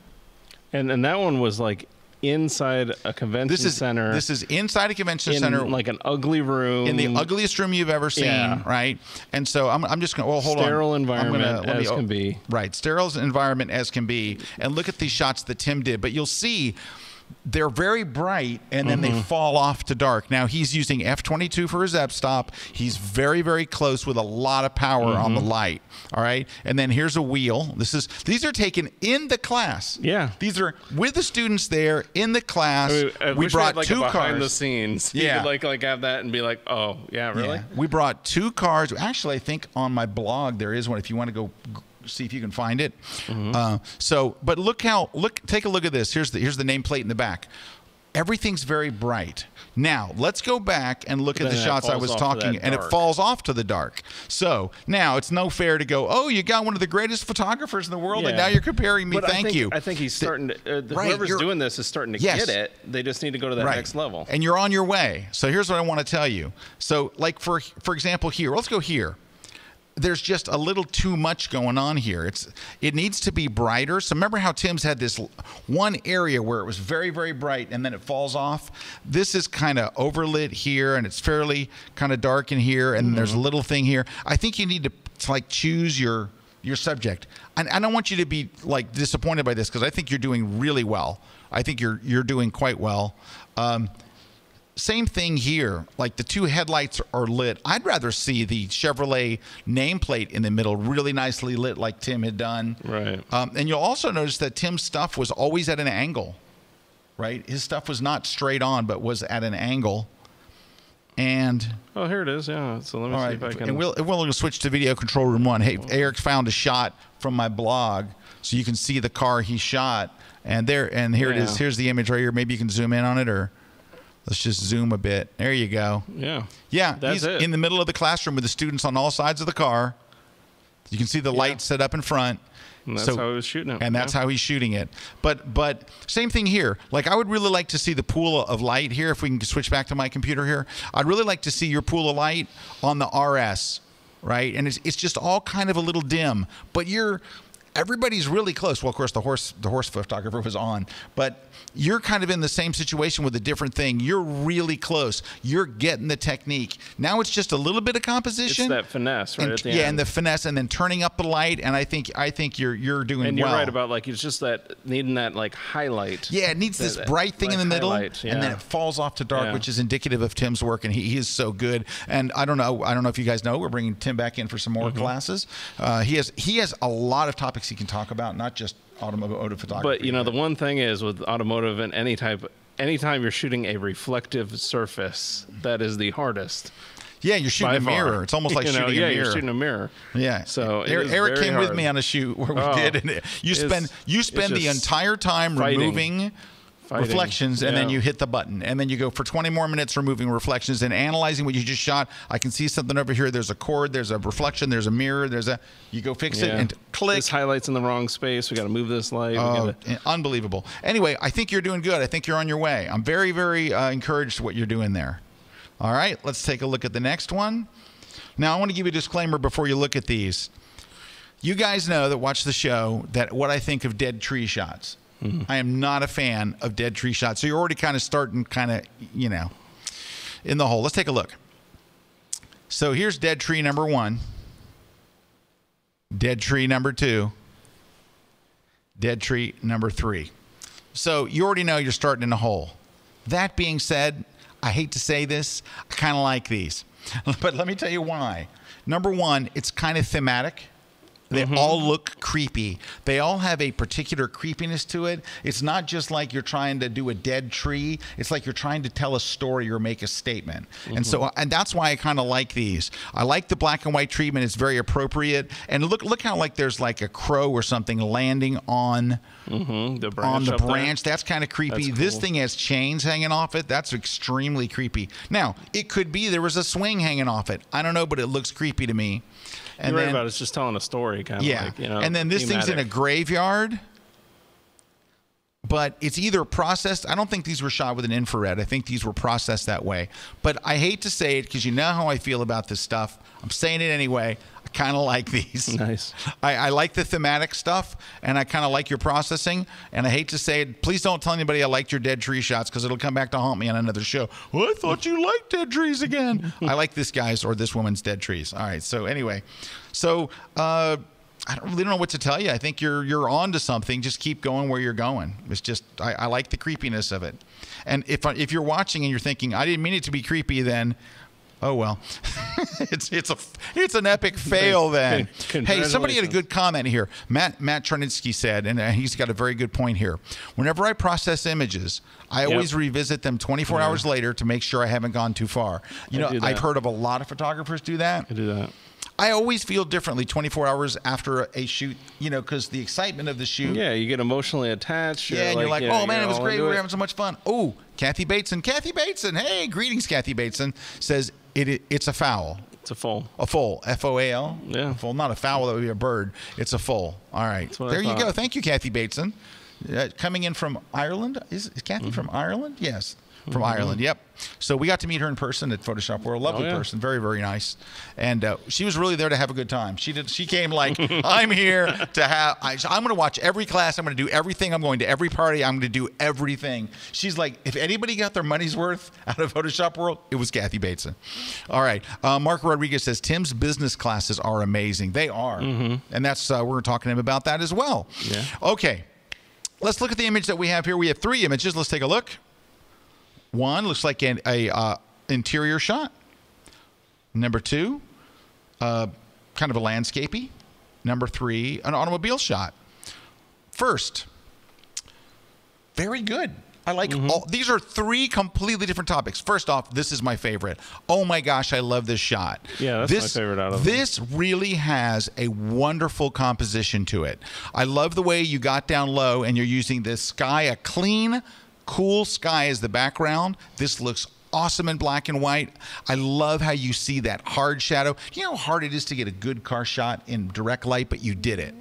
And that one was like inside a convention center. This is inside a convention center, like an ugly room, in the ugliest room you've ever seen, right? And so I'm just going. Well, hold on. Sterile environment as can be. Right, sterile environment as can be. And look at these shots that Tim did. But you'll see they're very bright, and then they fall off to dark. Now, he's using f/22 for his f-stop. He's very, very close with a lot of power on the light. All right, and then here's a wheel. These are taken in the class. Yeah, these are with the students there in the class. We brought like 2 cars behind the scenes. Yeah, you could like have that and be like, oh yeah, really? Yeah. We brought 2 cars. Actually, I think on my blog there is one. If you want to go see if you can find it. But take a look at this. Here's the nameplate in the back. Everything's very bright. Now, let's go back and look at the shots I was talking, and it falls off to the dark. So now it's no fair to go, oh, you got one of the greatest photographers in the world, and now you're comparing me. Thank you. I think he's starting to, whoever's doing this is starting to get it. They just need to go to that next level. And you're on your way. So here's what I want to tell you. So like for example here, let's go here. There's just a little too much going on here. It needs to be brighter. So remember how Tim's had this one area where it was very, very bright and then it falls off? This is kind of overlit here, and it's fairly kind of dark in here, and there's a little thing here. I think you need to like choose your subject. And I don't want you to be like disappointed by this, because I think you're doing really well. I think you're doing quite well. Same thing here. Like the 2 headlights are lit. I'd rather see the Chevrolet nameplate in the middle really nicely lit like Tim had done. Right. And you'll also notice that Tim's stuff was always at an angle, right? His stuff was not straight on, but was at an angle. And oh, here it is. Yeah. So let me see if I can. And we'll switch to video control room 1. Hey, Eric found a shot from my blog, so you can see the car he shot. And here it is. Here's the image right here. Maybe you can zoom in on it, or let's just zoom a bit. There you go. Yeah. Yeah. He's in the middle of the classroom with the students on all sides of the car. You can see the light set up in front. And that's how he was shooting it. And that's how he's shooting it. But same thing here. Like, I would really like to see the pool of light here. If we can switch back to my computer here, I'd really like to see your pool of light on the RS, right? And it's just all kind of a little dim. But everybody's really close. Well, of course, the horse photographer was on, but you're kind of in the same situation with a different thing. You're really close. You're getting the technique. Now it's just a little bit of composition. It's that finesse, right? And, at the yeah, end. and the finesse, and then turning up the light. And I think you're doing well. And you're right about like it's just that needing that like highlight. Yeah, it needs this bright thing in the middle, and then it falls off to dark, which is indicative of Tim's work, and he is so good. And I don't know if you guys know, we're bringing Tim back in for some more classes. He has a lot of topics he can talk about, not just automotive photography. But the one thing is with automotive and anytime you're shooting a reflective surface, that is the hardest. Yeah, you're shooting a mirror. It's almost like shooting a mirror. Yeah, you're shooting a mirror. Yeah. So Eric came with me on a shoot where we did, and you spend the entire time removing reflections, and then you hit the button, and then you go for 20 more minutes removing reflections and analyzing what you just shot. I can see something over here. There's a cord, there's a reflection, there's a mirror, you go fix it and click. This highlight's in the wrong space. We got to move this light. Unbelievable. Anyway, I think you're doing good. I think you're on your way. I'm very, very encouraged what you're doing there. All right, let's take a look at the next one. Now, I want to give you a disclaimer before you look at these. You guys know that watch the show that what I think of dead tree shots. I am not a fan of dead tree shots. So you're already kind of starting in the hole. Let's take a look. So here's dead tree number 1. Dead tree number 2. Dead tree number 3. So you already know you're starting in a hole. That being said, I hate to say this, I kind of like these. But let me tell you why. Number 1, it's kind of thematic. They all look creepy. They all have a particular creepiness to it. It's not just like you're trying to do a dead tree. It's like you're trying to tell a story or make a statement. And that's why I kind of like these. I like the black and white treatment. It's very appropriate. And look how like there's like a crow or something landing on the branch. That's kind of creepy. Cool. This thing has chains hanging off it. That's extremely creepy. Now, it could be there was a swing hanging off it. I don't know, but it looks creepy to me. You're right about it. It's just telling a story, kind of like, and then this thing's in a graveyard, but it's either processed. I don't think these were shot with an infrared. I think these were processed that way. But I hate to say it because you know how I feel about this stuff. I'm saying it anyway. I kind of like these. Nice. I like the thematic stuff, and I kind of like your processing. And I hate to say it. Please don't tell anybody I liked your dead tree shots because it'll come back to haunt me on another show. Well, I thought you liked dead trees again. I like this guy's or this woman's dead trees. All right. So anyway, I don't know what to tell you. I think you're on to something. Just keep going where you're going. It's just I like the creepiness of it. And if you're watching and you're thinking I didn't mean it to be creepy, then oh well, it's an epic fail then. Hey, somebody had a good comment here. Matt Charnitsky said, and he's got a very good point here. Whenever I process images, I always revisit them 24 hours later to make sure I haven't gone too far. I've heard of a lot of photographers do that. I do that. I always feel differently 24 hours after a shoot, because the excitement of the shoot. Yeah, you get emotionally attached. And you're like, oh man, it was great. We were having so much fun. Oh, Kathy Bateson. Hey, greetings, Kathy Bateson. Says it's a foul. It's a foal. A foal. F-O-A-L? Yeah. A foal, not a foul. That would be a bird. It's a foal. All right. There you go. Thank you, Kathy Bateson. Coming in from Ireland. Is Kathy from Ireland? Yes. From Ireland, yep. So we got to meet her in person at Photoshop World. Lovely person, very, very nice. And she was really there to have a good time. She came like, I'm here to have, I'm going to watch every class. I'm going to do everything. I'm going to every party. I'm going to do everything. She's like, if anybody got their money's worth out of Photoshop World, it was Kathy Bateson. All right. Mark Rodriguez says, Tim's business classes are amazing. They are. And that's, we're talking to him about that as well. Yeah. Okay. Let's look at the image that we have here. We have 3 images. Let's take a look. 1 looks like an interior shot. Number 2, kind of a landscapey. Number 3, an automobile shot. First, very good. I like all. These are 3 completely different topics. First off, this is my favorite. Oh my gosh, I love this shot. Yeah, that's my favorite out of them. This really has a wonderful composition to it. I love the way you got down low and you're using this sky, a clean, cool sky as the background. This looks awesome in black and white. I love how you see that hard shadow. You know how hard it is to get a good car shot in direct light, but you did it.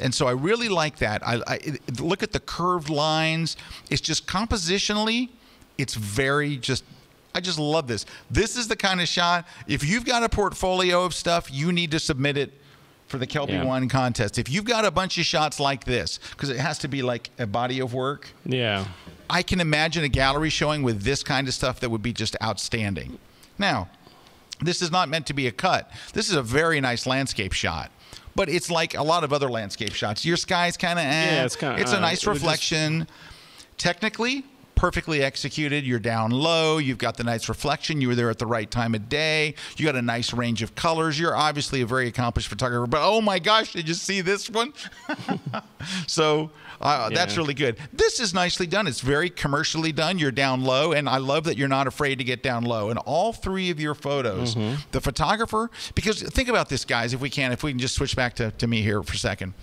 And so I really like that. I look at the curved lines. It's just compositionally, it's very I just love this. This is the kind of shot, if you've got a portfolio of stuff, you need to submit it for the Kelbyone contest. If you've got a bunch of shots like this, because it has to be like a body of work. Yeah. I can imagine a gallery showing with this kind of stuff that would be just outstanding. Now, this is not meant to be a cut. This is a very nice landscape shot. But it's like a lot of other landscape shots. Your sky's kind of it's a nice reflection. Technically, perfectly executed. You're down low. You've got the nice reflection. You were there at the right time of day. You got a nice range of colors. You're obviously a very accomplished photographer. But oh my gosh, did you see this one? So that's really good. This is nicely done. It's very commercially done. You're down low, and I love that you're not afraid to get down low. And all three of your photos, the photographer, because think about this, guys, if we can just switch back to me here for a second.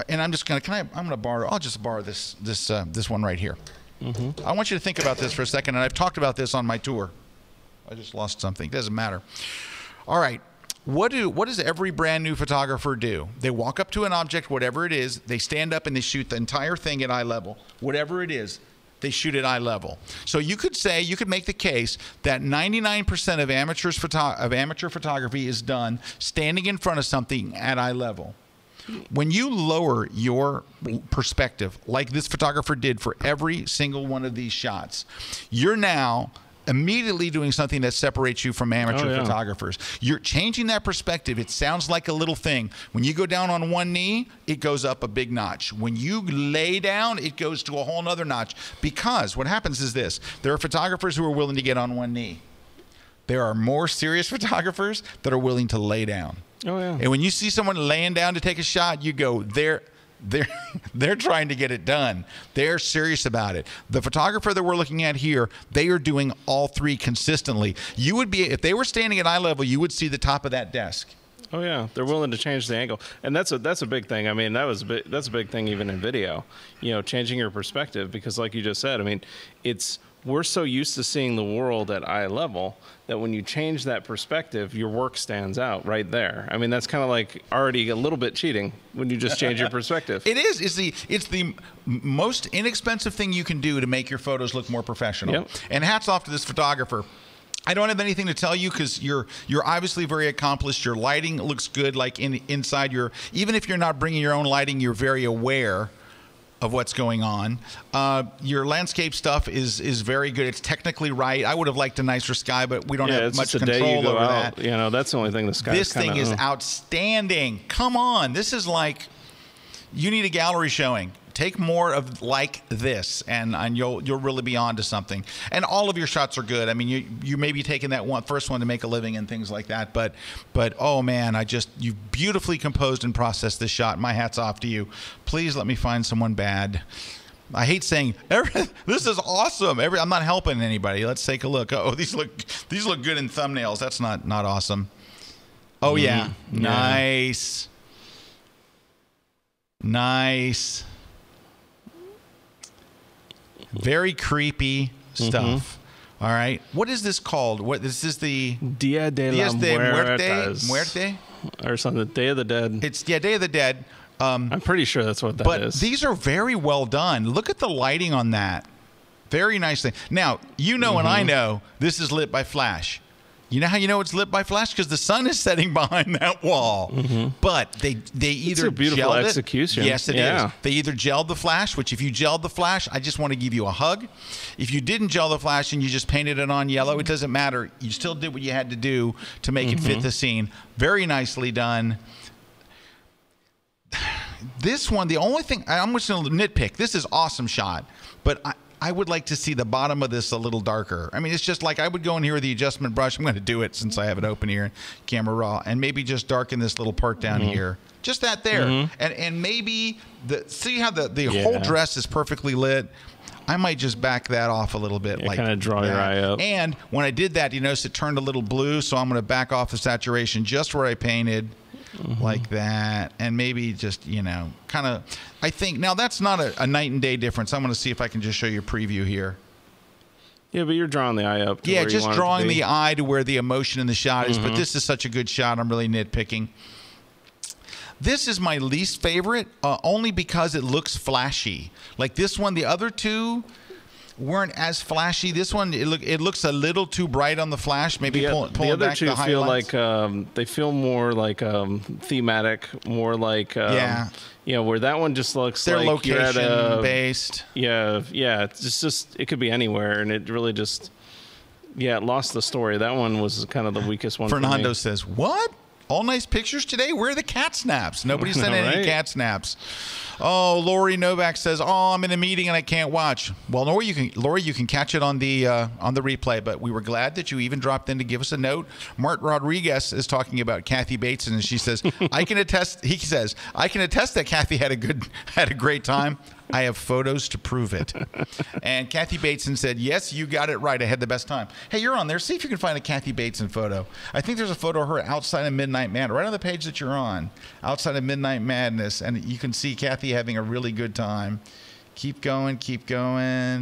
And I'm just going to, I'll just borrow this one right here. I want you to think about this for a second, and I've talked about this on my tour. I just lost something. Doesn't matter. All right. What does every brand new photographer do? They walk up to an object, whatever it is, they stand up and they shoot the entire thing at eye level. Whatever it is, they shoot at eye level. So you could make the case that 99% of amateur photography is done standing in front of something at eye level. When you lower your perspective, like this photographer did for every single one of these shots, you're now immediately doing something that separates you from amateur photographers. You're changing that perspective. It sounds like a little thing. When you go down on one knee, it goes up a big notch. When you lay down, it goes to a whole nother notch. Because what happens is this. There are photographers who are willing to get on one knee. There are more serious photographers that are willing to lay down. Oh, yeah. And when you see someone laying down to take a shot, you go, they're trying to get it done. They're serious about it. The photographer that we're looking at here, they are doing all three consistently. You would be, if they were standing at eye level, you would see the top of that desk. Oh yeah, they're willing to change the angle, and that's a big thing. I mean, that's a big thing even in video. You know, changing your perspective, because like you just said, I mean, we're so used to seeing the world at eye level that when you change that perspective, your work stands out right there. I mean, that's kind of like already a little bit cheating when you just change your perspective. It is. It's the most inexpensive thing you can do to make your photos look more professional. Yep. And hats off to this photographer. I don't have anything to tell you because you're obviously very accomplished. Your lighting looks good. Like inside even if you're not bringing your own lighting, you're very aware of what's going on. Your landscape stuff is very good. It's technically right. I would have liked a nicer sky, but we don't have much control over that. You know, that's the only thing the sky. This thing is outstanding. Come on, this is like, you need a gallery showing. Take more of like this, and you'll really be on to something. And all of your shots are good. I mean, you may be taking that first one to make a living and things like that, but oh man, you beautifully composed and processed this shot. My hat's off to you. Please let me find someone bad. I hate saying this is awesome. I'm not helping anybody. Let's take a look. Oh, these look good in thumbnails. That's not awesome. Oh yeah, nice. Nice. Very creepy stuff. All right. What is this called? This is the Dia de la Muerte? Or something. Day of the Dead. It's Day of the Dead. I'm pretty sure that's what that is. But these are very well done. Look at the lighting on that. Very nice thing. Now, and I know this is lit by flash. You know how you know it's lit by flash? Because the sun is setting behind that wall. But they either it's a beautiful gelled execution. Yes, it is. They either gelled the flash, which if you gelled the flash, I just want to give you a hug. If you didn't gel the flash and you just painted it on yellow, it doesn't matter. You still did what you had to do to make it fit the scene. Very nicely done. This one, the only thing, I'm just going to nitpick. This is awesome shot, but I would like to see the bottom of this a little darker. I mean, it's just like I would go in here with the adjustment brush. I'm going to do it since I have it open here, camera raw, and maybe just darken this little part down here. Just that there. And maybe, see how the whole dress is perfectly lit? I might just back that off a little bit. Like kind of draw your eye up. And when I did that, you notice it turned a little blue, so I'm going to back off the saturation just where I painted. Like that, and maybe just, kind of, I think, now that's not a night and day difference. I'm going to see if I can just show you a preview here. Yeah, but you're drawing the eye up to where just you want drawing it to be. the eye to where the emotion in the shot is, but this is such a good shot, I'm really nitpicking. This is my least favorite, only because it looks flashy. Like this one, the other two, weren't as flashy. This one, it looks a little too bright on the flash. Maybe pulling the other back two the feel highlights. like they feel more like thematic, more like where that one just looks they're like location you're at based. Yeah. It's just it could be anywhere, and it really just it lost the story. That one was kind of the weakest one. Fernando says, "What? All nice pictures today? Where are the cat snaps? Nobody sent any cat snaps." Oh, Lori Novak says, "Oh, I'm in a meeting and I can't watch." Well, Lori, you can catch it on the replay. But we were glad that you even dropped in to give us a note. Mart Rodriguez is talking about Kathy Bateson, and she says, "I can attest." He says, "I can attest that Kathy had a great time. I have photos to prove it." And Kathy Bateson said, "Yes, you got it right. I had the best time." Hey, you're on there. See if you can find a Kathy Bateson photo. I think there's a photo of her outside of Midnight Madness, right on the page that you're on, outside of Midnight Madness, and you can see Kathy having a really good time. Keep going,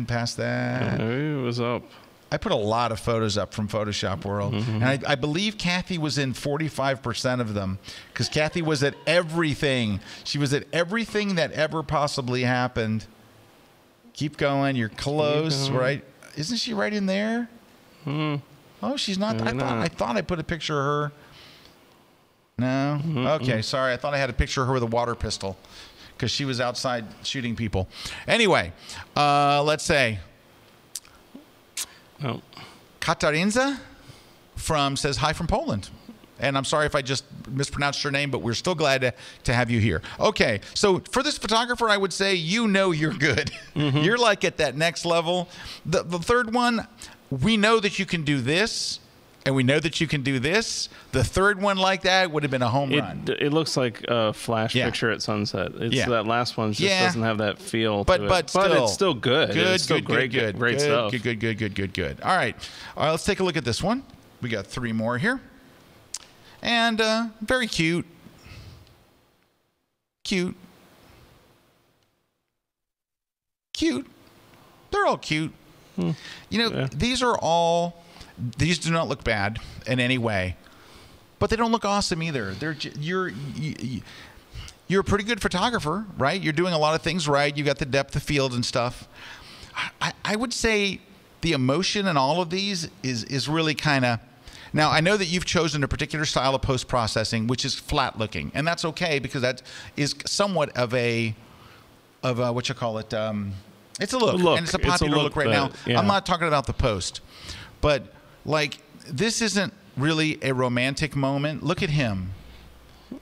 past that. It was up. I put a lot of photos up from Photoshop World, and I believe Kathy was in 45% of them, because Kathy was at everything. She was at everything that ever possibly happened. Keep going. You're close, right? Isn't she right in there? Oh, she's not. I thought I put a picture of her. No? Okay, sorry. I thought I had a picture of her with a water pistol, because she was outside shooting people. Anyway, let's say... Oh. Kata Renza says hi from Poland. And I'm sorry if I just mispronounced your name, but we're still glad to have you here. Okay, so for this photographer, I would say you're good. You're like at that next level. The third one, we know that you can do this, and we know that you can do this. The third one like that would have been a home run. It looks like a flash picture at sunset. That last one just doesn't have that feel to it. But it's still good. It's still great stuff. Good. All right, let's take a look at this one. We got 3 more here. And very cute. Cute. They're all cute. These do not look bad in any way, but they don't look awesome either. You're a pretty good photographer, right? You're doing a lot of things right. You got the depth of field and stuff. I would say the emotion in all of these is really kind of... Now, I know that you've chosen a particular style of post-processing, which is flat looking, and that's okay, because that is somewhat of what you call it. It's a look, and it's a popular look right now. I'm not talking about the post, but like, this isn't really a romantic moment. Look at him.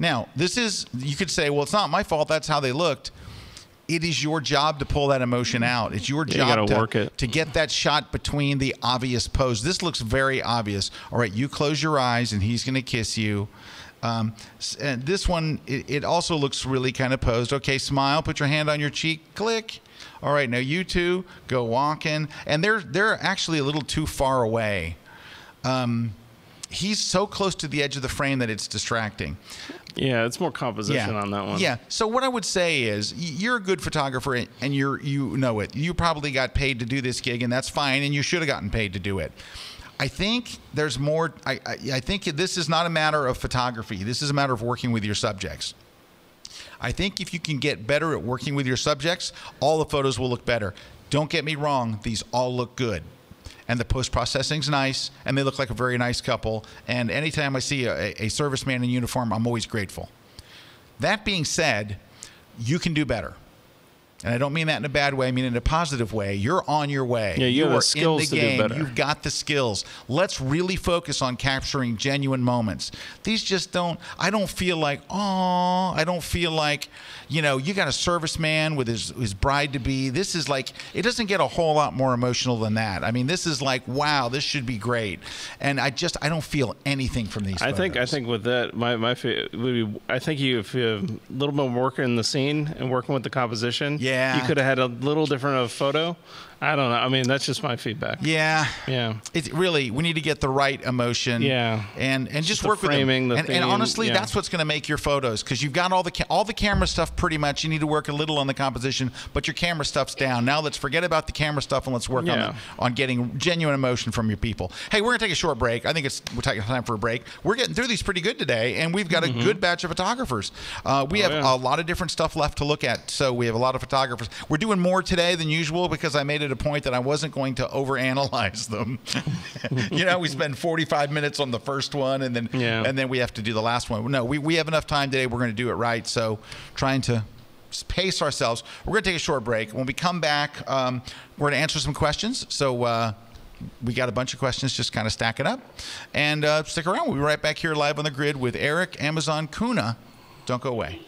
Now, you could say, well, it's not my fault. That's how they looked. It is your job to pull that emotion out. It's your job to get that shot between the obvious pose. This looks very obvious. All right, you close your eyes, and he's going to kiss you. And this one, it also looks really kind of posed. Okay, smile. Put your hand on your cheek. Click. All right, now you two go walking. And they're actually a little too far away. He's so close to the edge of the frame that it's distracting. Yeah, it's more composition on that one. Yeah. So what I would say is, you're a good photographer, and you know it. You probably got paid to do this gig, and that's fine, and you should have gotten paid to do it. I think there's more. I think this is not a matter of photography. This is a matter of working with your subjects. I think if you can get better at working with your subjects, all the photos will look better. Don't get me wrong. These all look good. And the post-processing's nice, and they look like a very nice couple. And anytime I see a serviceman in uniform, I'm always grateful. That being said, you can do better. And I don't mean that in a bad way. I mean in a positive way. You're on your way. Yeah, you have the skills to do better. You've got the skills. Let's really focus on capturing genuine moments. These just don't. I don't feel like, I don't feel like, you got a serviceman with his bride-to-be. This is like, it doesn't get a whole lot more emotional than that. I mean, this is like, wow, this should be great. And I don't feel anything from these photos. I think with that, I think if you have a little bit more work in the scene and working with the composition. Yeah. You could have had a little different of a photo. I don't know. I mean, that's just my feedback. Yeah. Yeah. It's really, we need to get the right emotion. Yeah. And just work with them. And honestly, that's what's going to make your photos, because you've got all the camera stuff pretty much. You need to work a little on the composition, but your camera stuff's down. Now let's forget about the camera stuff and let's work on getting genuine emotion from your people. Hey, we're going to take a short break. I think we're taking time for a break. We're getting through these pretty good today, and we've got a good batch of photographers. We have a lot of different stuff left to look at, so we have a lot of photographers. We're doing more today than usual because I made at a point that I wasn't going to overanalyze them. You know, we spend 45 minutes on the first one, and then we have to do the last one. No, we have enough time today. We're going to do it right. So trying to pace ourselves. We're going to take a short break. When we come back, we're going to answer some questions. So we got a bunch of questions, just kind of stack it up. And stick around. We'll be right back here live on the grid with Erik Amazon Kuna. Don't go away.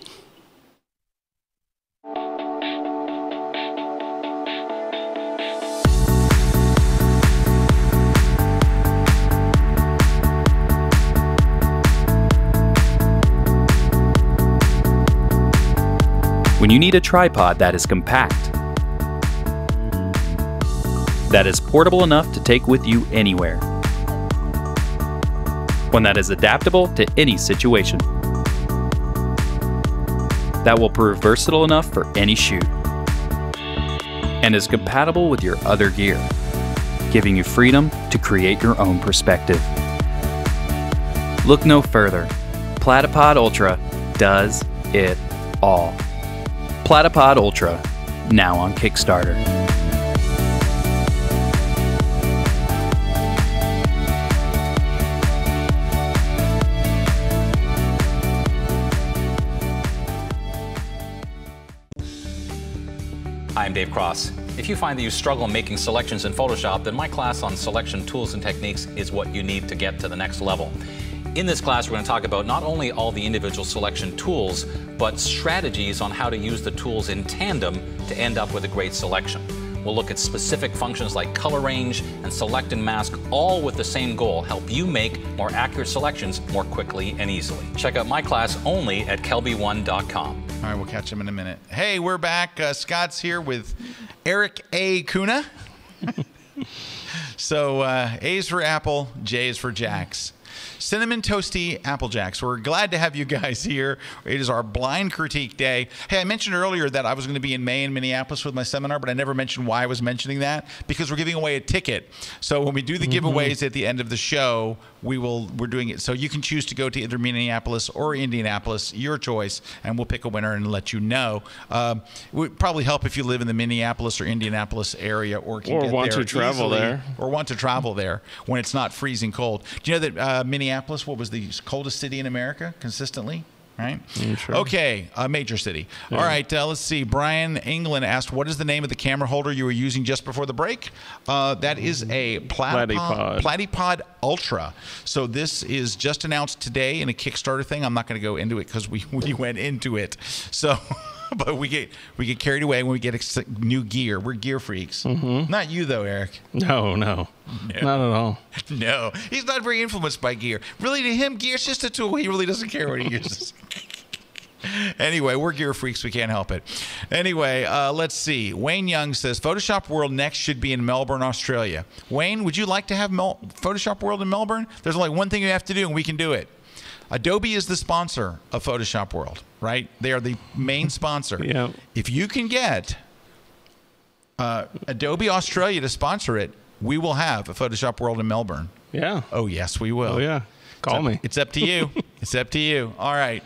When you need a tripod that is compact, that is portable enough to take with you anywhere, one that is adaptable to any situation, that will prove versatile enough for any shoot, and is compatible with your other gear, giving you freedom to create your own perspective. Look no further. Platypod Ultra does it all. Platypod Ultra, now on Kickstarter. I'm Dave Cross. If you find that you struggle making selections in Photoshop, then my class on selection tools and techniques is what you need to get to the next level. In this class, we're going to talk about not only all the individual selection tools, but strategies on how to use the tools in tandem to end up with a great selection. We'll look at specific functions like color range and select and mask, all with the same goal: help you make more accurate selections more quickly and easily. Check out my class only at kelbyone.com. All right, we'll catch him in a minute. Hey, we're back. Scott's here with Erik A. Kuna. So A's for Apple, J's for Jacks. Cinnamon Toasty Apple Jacks. We're glad to have you guys here. It is our blind critique day. Hey, I mentioned earlier that I was going to be in May in Minneapolis with my seminar, but I never mentioned why I was mentioning that, because we're giving away a ticket. So when we do the giveaways at the end of the show, we're doing it. So you can choose to go to either Minneapolis or Indianapolis, your choice, and we'll pick a winner and let you know. It would probably help if you live in the Minneapolis or Indianapolis area, or can get want there to travel easily, there, or want to travel there when it's not freezing cold. Do you know that Minneapolis, what was the coldest city in America consistently? Right? Sure. Okay, a major city. Yeah. All right, let's see. Brian England asked, what is the name of the camera holder you were using just before the break? That is a Platypod Ultra. So this is just announced today in a Kickstarter thing. I'm not going to go into it because we went into it. So, but we get carried away when we get new gear. We're gear freaks. Not you though, Erik. No, not at all. No, he's not very influenced by gear. Really, to him, gear's just a tool. He really doesn't care what he uses. Anyway, we're gear freaks. We can't help it. Anyway, let's see. Wayne Young says, Photoshop World next should be in Melbourne, Australia. Wayne, would you like to have Photoshop World in Melbourne? There's only one thing you have to do, and we can do it. Adobe is the sponsor of Photoshop World, right? They are the main sponsor. Yeah. If you can get Adobe Australia to sponsor it, we will have a Photoshop World in Melbourne. Yeah. Oh, yes, we will. Oh, yeah. Call me. It's up to you. It's up to you. All right.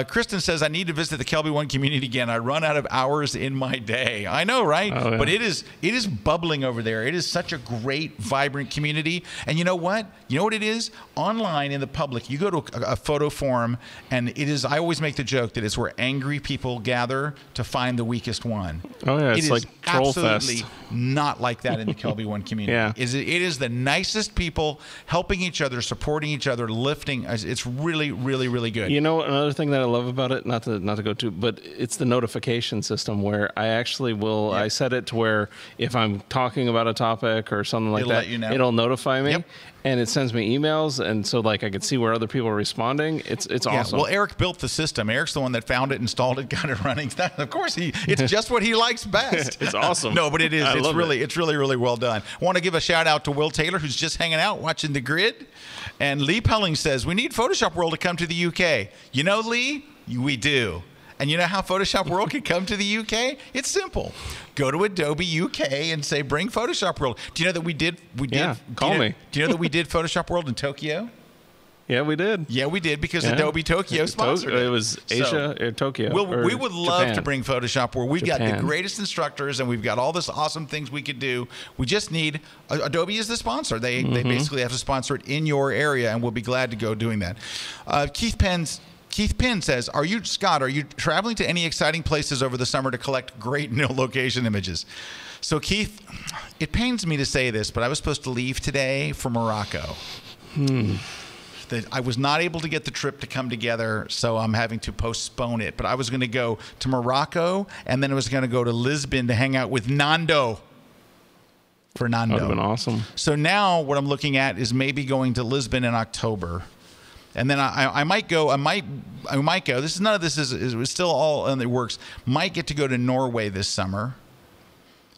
Kristen says, I need to visit the Kelbyone community again. I run out of hours in my day. I know, right? Oh, yeah. But it is bubbling over there. It is such a great, vibrant community. And you know what? You know what it is? Online in the public, you go to a photo forum, and it is, I always make the joke that it's where angry people gather to find the weakest one. Oh, yeah. It's like Troll Fest. Absolutely not like that in the Kelbyone community. Yeah. It is the nicest people helping each other, supporting each other, lifting. It's really, really, really good. You know, another thing that I love about it, not to go to, but it's the notification system where I actually will, I set it to where if I'm talking about a topic or something like that, it'll notify me. Yep. And it sends me emails, and so like I can see where other people are responding. It's awesome. Well, Erik built the system. Erik's the one that found it, installed it, got it running. Of course, it's just what he likes best. It's awesome. No, but it is. It's really, really well done. I want to give a shout out to Will Taylor, who's just hanging out watching the grid. And Lee Pelling says, we need Photoshop World to come to the UK. You know, Lee, we do. And you know how Photoshop World can come to the UK? It's simple. Go to Adobe UK and say, bring Photoshop World. Do you know that we did call me. Do you know that we did Photoshop World in Tokyo? Yeah, we did. Yeah, we did because Adobe Tokyo sponsored it. It was Asia or Tokyo. We would love to bring Photoshop where we've got the greatest instructors and we've got all this awesome things we could do. We just need Adobe is the sponsor. They basically have to sponsor it in your area, and we'll be glad to go doing that. Keith Penn says, are you traveling to any exciting places over the summer to collect great no location images? So Keith, it pains me to say this, but I was supposed to leave today for Morocco. I was not able to get the trip to come together, so I'm having to postpone it. But I was going to go to Morocco, and then I was going to go to Lisbon to hang out with Nando. Fernando. That would have been awesome. So now what I'm looking at is maybe going to Lisbon in October. And then I might go. I might go. None of this is still all in the works. Might get to go to Norway this summer.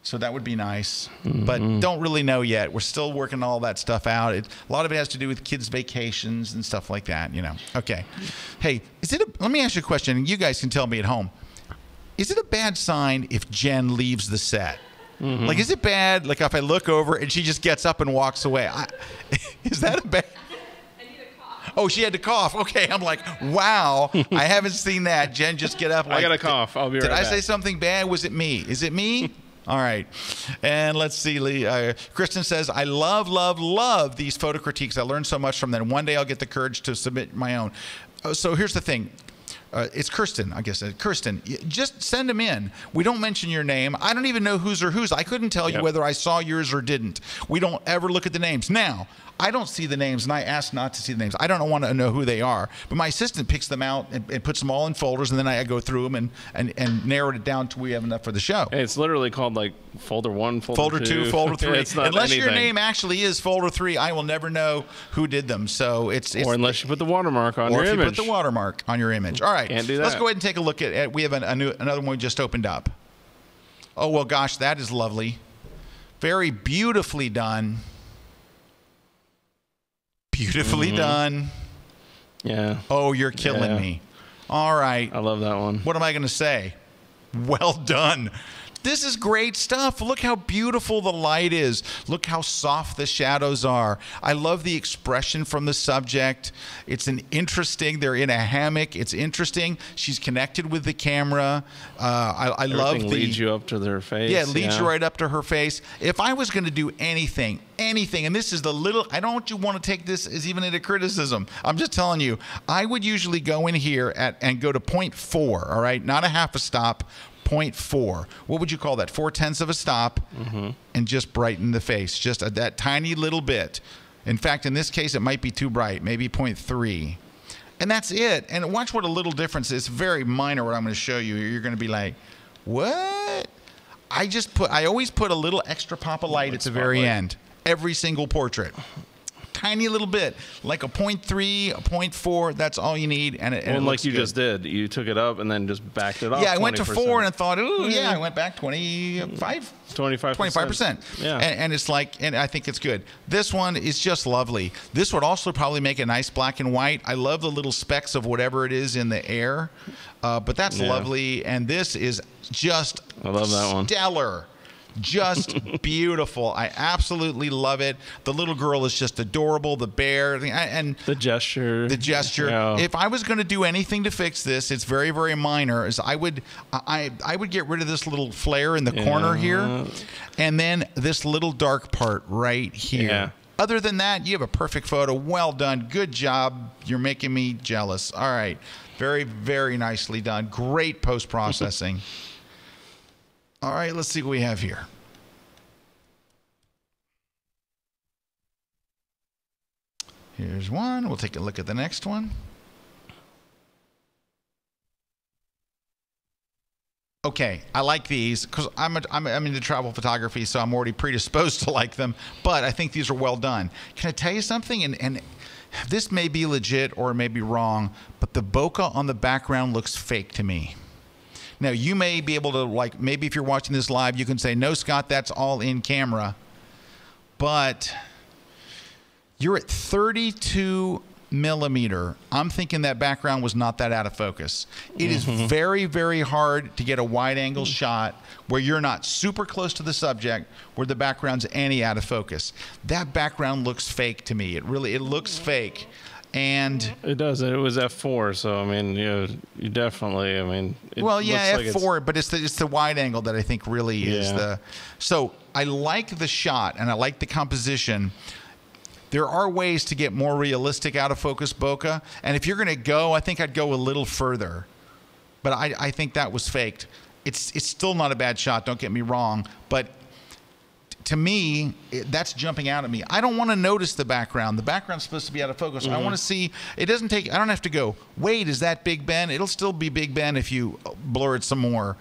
So that would be nice, but don't really know yet. We're still working all that stuff out. A lot of it has to do with kids' vacations and stuff like that, you know. Okay. Hey, let me ask you a question, and you guys can tell me at home. Is it a bad sign if Jen leaves the set? Like, is it bad, like, if I look over and she just gets up and walks away? Is that a bad... Oh, she had to cough. Okay, I'm like, wow, I haven't seen that. Jen just get up. Like, I got to cough. I'll be right back. Did I say something bad? Was it me? Is it me? All right. And let's see. Kristen says, I love these photo critiques. I learned so much from them. One day I'll get the courage to submit my own. So here's the thing. It's Kirsten, I guess. Kirsten, just send them in. We don't mention your name. I don't even know whose or whose. I couldn't tell you whether I saw yours or didn't. We don't ever look at the names. Now, I don't see the names, and I ask not to see the names. I don't want to know who they are. But my assistant picks them out and puts them all in folders, and then I go through them and narrow it down till we have enough for the show. Hey, it's literally called like folder 1, folder 2, folder 3. It's not unless anything. Your name actually is folder 3, I will never know who did them. So it's or unless you put the watermark on your image. Or if you put the watermark on your image. All right. Can't do that. Let's go ahead and take a look at we have another one we just opened up. Oh, well, gosh, that is lovely. Very beautifully done. Beautifully done. Yeah. Oh, you're killing me. All right. I love that one. What am I going to say? Well done. This is great stuff. Look how beautiful the light is. Look how soft the shadows are. I love the expression from the subject. It's they're in a hammock. It's interesting. She's connected with the camera. I love leads you up to their face. Yeah, it leads you right up to her face. If I was going to do anything, and this is I don't want to take this as even into criticism. I'm just telling you, I would usually go in here and go to 0.4, all right? Not a half a stop. 0.4. What would you call that? 4/10 of a stop, and just brighten the face, just that tiny little bit. In fact, in this case, it might be too bright, maybe 0.3, and that's it. And watch what a little difference is. It's very minor. What I'm going to show you, you're going to be like, what? I always put a little extra pop of light at the very end. Every single portrait. Tiny little bit, like a 0.3, a 0.4. That's all you need, and it like looks you good. just did. You took it up and then just backed it off. Yeah, I went to 4 and I thought, ooh, yeah, I went back 25%. Yeah, and it's like, and I think it's good. This one is just lovely. This would also probably make a nice black and white. I love the little specks of whatever it is in the air, but that's lovely. And this is just I love that one. Stellar. Just beautiful. I absolutely love it. The little girl is just adorable. The bear and the gesture. Yeah. If I was going to do anything to fix this, it's very, very minor. I would get rid of this little flare in the corner here, and then this little dark part right here. Yeah. Other than that, you have a perfect photo. Well done. Good job. You're making me jealous. All right. Very, very nicely done. Great post-processing. All right, let's see what we have here. Here's one. We'll take a look at the next one. Okay, I like these because I'm into travel photography, so I'm already predisposed to like them. But I think these are well done. Can I tell you something? And this may be legit or it may be wrong, but the bokeh on the background looks fake to me. Now, you may be able to, like, maybe if you're watching this live, you can say, no, Scott, that's all in camera. But you're at 32 millimeter. I'm thinking that background was not that out of focus. It is very, very hard to get a wide angle shot where you're not super close to the subject, where the background's any out of focus. That background looks fake to me. It looks fake. And it does. It was f4, so I mean, you definitely. I mean, well, yeah, f4, but it's the wide angle that I think really is the. So I like the shot and I like the composition. There are ways to get more realistic out of focus bokeh, and if you're going to go, I think I'd go a little further. But I think that was faked. It's still not a bad shot. Don't get me wrong, but. To me, that's jumping out at me. I don't want to notice the background. The background's supposed to be out of focus. I want to see. It doesn't take. I don't have to go. Wait, is that Big Ben? It'll still be Big Ben if you blur it some more.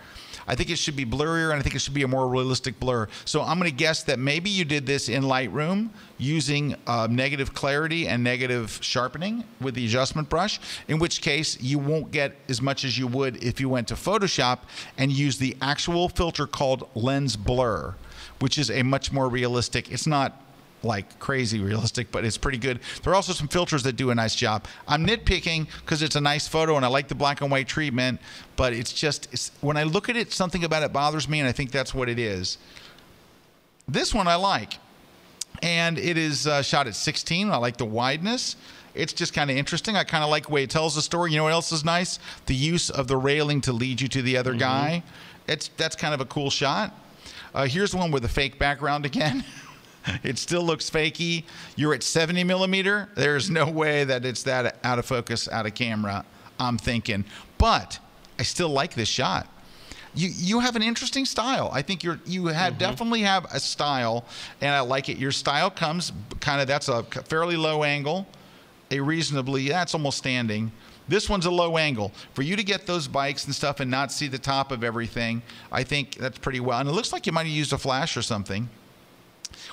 I think it should be blurrier, and I think it should be a more realistic blur. So I'm going to guess that maybe you did this in Lightroom using negative clarity and negative sharpening with the adjustment brush, in which case you won't get as much as you would if you went to Photoshop and used the actual filter called lens blur, which is a much more realistic. It's not like crazy realistic, but it's pretty good. There are also some filters that do a nice job. I'm nitpicking because it's a nice photo and I like the black and white treatment, but when I look at it, something about it bothers me, and I think that's what it is. This one I like, and it is shot at 16. I like the wideness. It's just kind of interesting. I kind of like the way it tells the story. You know what else is nice? The use of the railing to lead you to the other guy. That's kind of a cool shot. Here's one with a fake background again. It still looks fakey. You're at 70 millimeter. There's no way that it's that out of focus, out of camera, I'm thinking. But I still like this shot. You have an interesting style. I think you definitely have a style, and I like it. Your style comes kind of, that's a fairly low angle, that's almost standing. This one's a low angle. For you to get those bikes and stuff and not see the top of everything, I think that's pretty well. And it looks like you might have used a flash or something.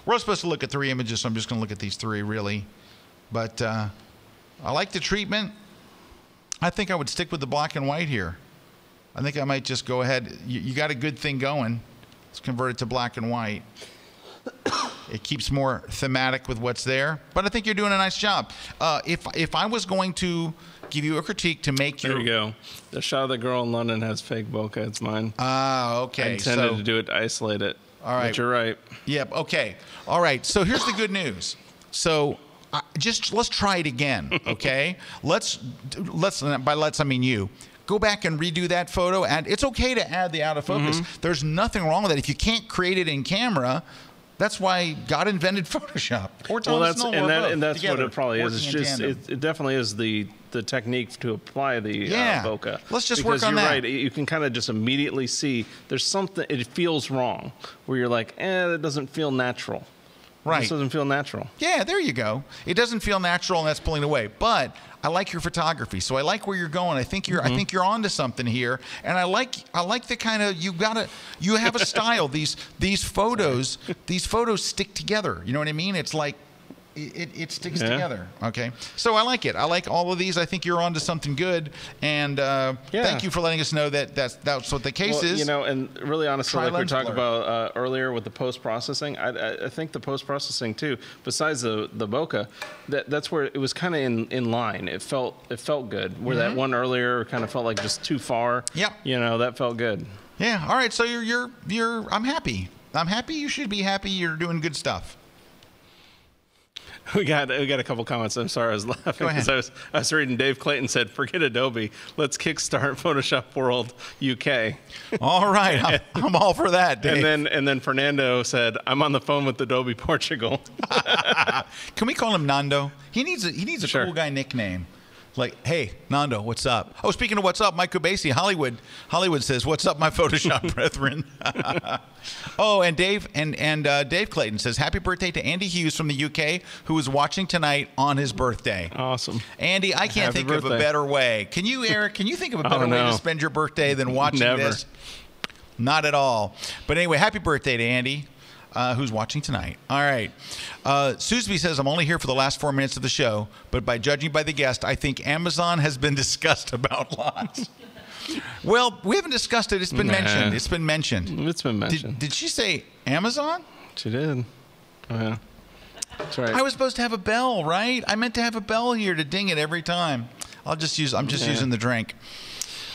We're supposed to look at 3 images, so I'm just going to look at these 3 really. But I like the treatment. I think I would stick with the black and white here. I think I might just go ahead. You got a good thing going. Let's convert it to black and white. It keeps more thematic with what's there. But I think you're doing a nice job. If I was going to give you a critique to make There you go. The shot of the girl in London has fake bokeh. It's mine. Ah, okay. I intended to do it to isolate it. All right. But you're right. Yep. Okay. All right. So here's the good news. So let's try it again. Okay. let's by let's I mean you. Go back and redo that photo, and it's okay to add the out of focus. There's nothing wrong with that. If you can't create it in camera, that's why God invented Photoshop. Or and that's what it probably is. It's just it definitely is the technique to apply the bokeh. Let's just work on that. Because you're right. You can kind of just immediately see there's something. It feels wrong where you're like, that doesn't feel natural. Right. This doesn't feel natural. Yeah, there you go. It doesn't feel natural, and that's pulling away. But I like your photography, so I like where you're going. I think you're onto something here, and I like the kind of you have a style. These photos stick together. You know what I mean? It's like it sticks together. Okay, so I like it. I like all of these. I think you're onto something good, and thank you for letting us know that that's what the case is. You know, and really honestly, like we were talking about earlier with the post processing, I think the post processing too. Besides the bokeh, that's where it was kind of in line. It felt good. Where that one earlier kind of felt like just too far. Yep. You know, that felt good. Yeah. All right. So you're. I'm happy. I'm happy. You should be happy. You're doing good stuff. We got a couple comments. I'm sorry, I was laughing because I was reading Dave Clayton said, "Forget Adobe, let's kickstart Photoshop World UK." All right, I'm all for that, Dave. And then Fernando said, "I'm on the phone with Adobe Portugal." Can we call him Nando? He needs a cool guy nickname. Like, hey, Nando, what's up? Oh, speaking of what's up, Mike Kubasi, Hollywood says, what's up, my Photoshop brethren? Oh, and Dave Clayton says, happy birthday to Andy Hughes from the UK, who is watching tonight on his birthday. Awesome. Andy, I can't think of a better way. Can you, Eric, think of a better way to spend your birthday than watching this? Not at all. But anyway, happy birthday to Andy. Who's watching tonight. All right. Susby says, I'm only here for the last 4 minutes of the show, but by judging by the guest, I think Amazon has been discussed about lots. Well, we haven't discussed it. It's been mentioned. It's been mentioned. Did she say Amazon? She did. Oh, yeah. That's right. I was supposed to have a bell, right? I meant to have a bell here to ding it every time. I'm just using the drink.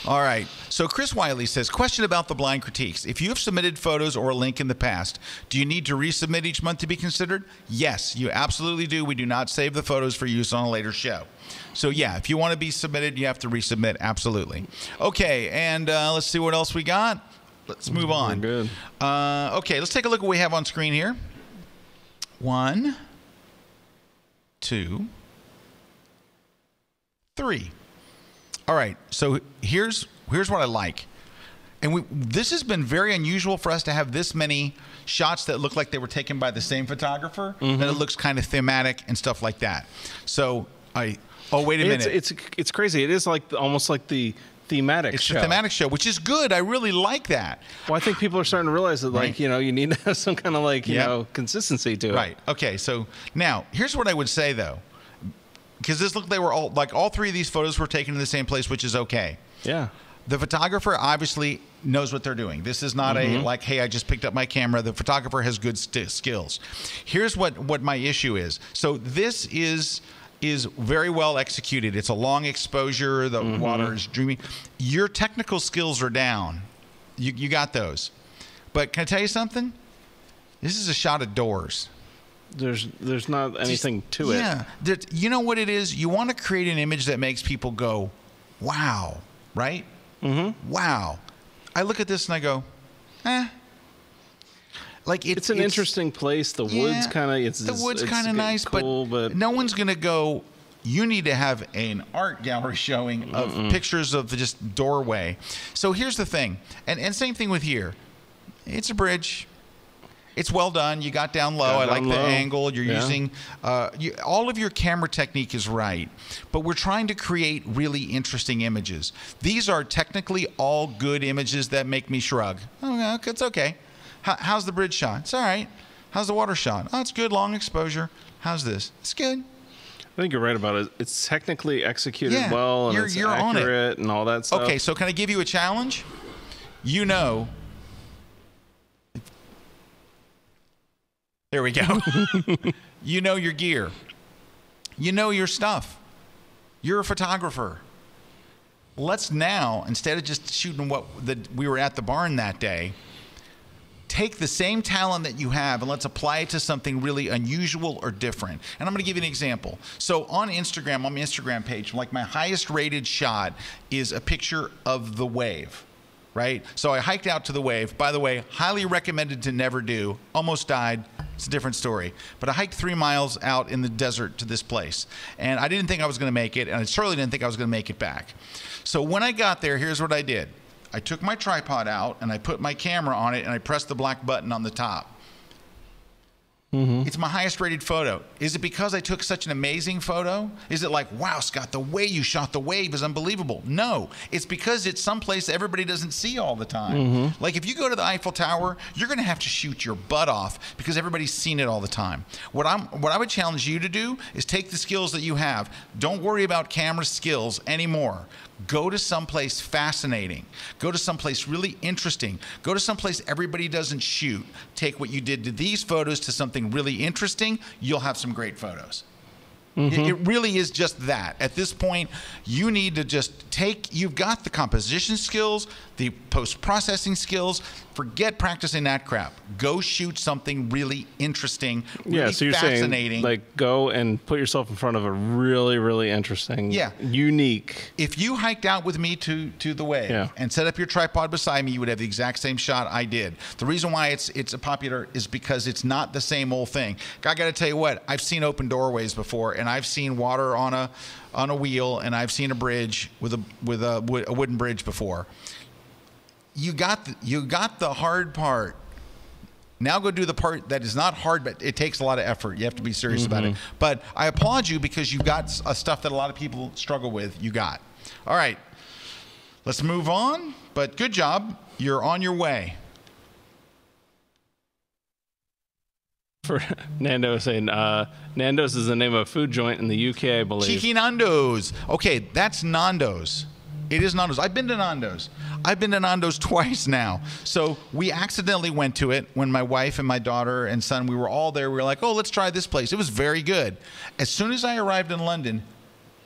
All right. So Chris Wiley says, question about the blind critiques. If you have submitted photos or a link in the past, do you need to resubmit each month to be considered? Yes, you absolutely do. We do not save the photos for use on a later show. So yeah, if you want to be submitted, you have to resubmit. Absolutely. Okay, and let's see what else we got. Let's move on. Good. Okay, let's take a look at what we have on screen here. 1, 2, 3. All right, so here's what I like. And this has been very unusual for us to have this many shots that look like they were taken by the same photographer, that it looks kind of thematic and stuff like that. So oh, wait a minute. It's crazy. It is like almost like the thematic show. It's a thematic show, which is good. I really like that. Well, I think people are starting to realize that, like, you know, you need to have some kind of, like, you know, consistency to it. Right. Okay, so now, here's what I would say, though. Because they were all 3 of these photos were taken in the same place, which is okay. Yeah. The photographer obviously knows what they're doing. This is not a, like, hey, I just picked up my camera. The photographer has good skills. Here's what my issue is. So this is very well executed. It's a long exposure. The water is dreamy. Your technical skills are down. You got those. But can I tell you something? This is a shot of doors. There's not anything to it. Yeah. You know what it is? You want to create an image that makes people go, wow, right? Wow. I look at this and I go, like it's an interesting place. The wood's kind of the wood's kind of nice, cool, but no one's gonna go. You need to have an art gallery showing of pictures of just doorway. So here's the thing, and same thing with here. It's a bridge. It's well done. You got down low. I like the angle. You're using all of your camera technique is right, but we're trying to create really interesting images. These are technically all good images that make me shrug. Oh, it's okay. How's the bridge shot? It's all right. How's the water shot? Oh, it's good. Long exposure. How's this? It's good. I think you're right about it. It's technically executed well, and it's accurate and all that stuff. Okay, so can I give you a challenge? You know. There we go. You know your gear. You know your stuff. You're a photographer. Let's now, instead of just shooting we were at the barn that day, take the same talent that you have and let's apply it to something really unusual or different. And I'm going to give you an example. So on Instagram, on my Instagram page, like my highest rated shot is a picture of the wave. Right? So I hiked out to the wave. By the way, highly recommended to never do. Almost died. It's a different story. But I hiked 3 miles out in the desert to this place. And I didn't think I was going to make it. And I certainly didn't think I was going to make it back. So when I got there, here's what I did. I took my tripod out and I put my camera on it and I pressed the black button on the top. It's my highest rated photo. Is it because I took such an amazing photo? Is it like, wow, Scott, the way you shot the wave is unbelievable? No, it's because it's someplace everybody doesn't see all the time. Like if you go to the Eiffel Tower, you're going to have to shoot your butt off because everybody's seen it all the time. What I would challenge you to do is take the skills that you have. Don't worry about camera skills anymore. Go to someplace fascinating. Go to someplace really interesting. Go to someplace everybody doesn't shoot. Take what you did to these photos to something really interesting. You'll have some great photos. It really is just that. At this point, you need to just you've got the composition skills, the post-processing skills. Forget practicing that crap. Go shoot something really interesting, really so you're fascinating. Saying, like, go and put yourself in front of a really, really interesting, unique. If you hiked out with me to the wave and set up your tripod beside me, you would have the exact same shot I did. The reason why it's a popular is because it's not the same old thing. I got to tell you what, I've seen open doorways before, and I've seen water on a wheel, and I've seen a bridge with a wooden bridge before. You got the hard part. Now go do the part that is not hard, but it takes a lot of effort. You have to be serious about it. But I applaud you because you've got stuff that a lot of people struggle with. You got. All right. Let's move on. But good job. You're on your way. For Nando's saying, Nando's is the name of a food joint in the UK, I believe. Cheeky Nando's. Okay, that's Nando's. It is Nando's. I've been to Nando's. I've been to Nando's twice now. So we accidentally went to it when my wife and my daughter and son, we were all there. We were like, oh, let's try this place. It was very good. As soon as I arrived in London,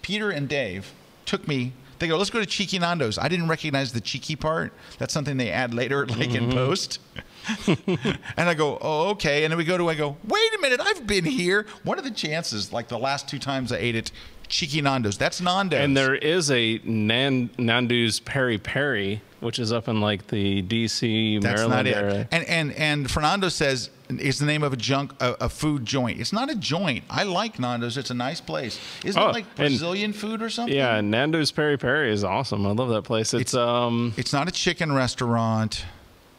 Peter and Dave took me They go, let's go to Cheeky Nando's. I didn't recognize the cheeky part. That's something they add later, like in post. And I go, oh, okay. And then I go, wait a minute, I've been here. What are the chances? Like the last 2 times I ate it, Cheeky Nando's. That's Nando's. And there is a Nando's Peri Peri, which is up in like the DC, Maryland area. And Fernando says it's the name of a food joint. It's not a joint. I like Nando's. It's a nice place. Isn't it like Brazilian food or something? Yeah, Nando's Peri Peri is awesome. I love that place. It's not a chicken restaurant.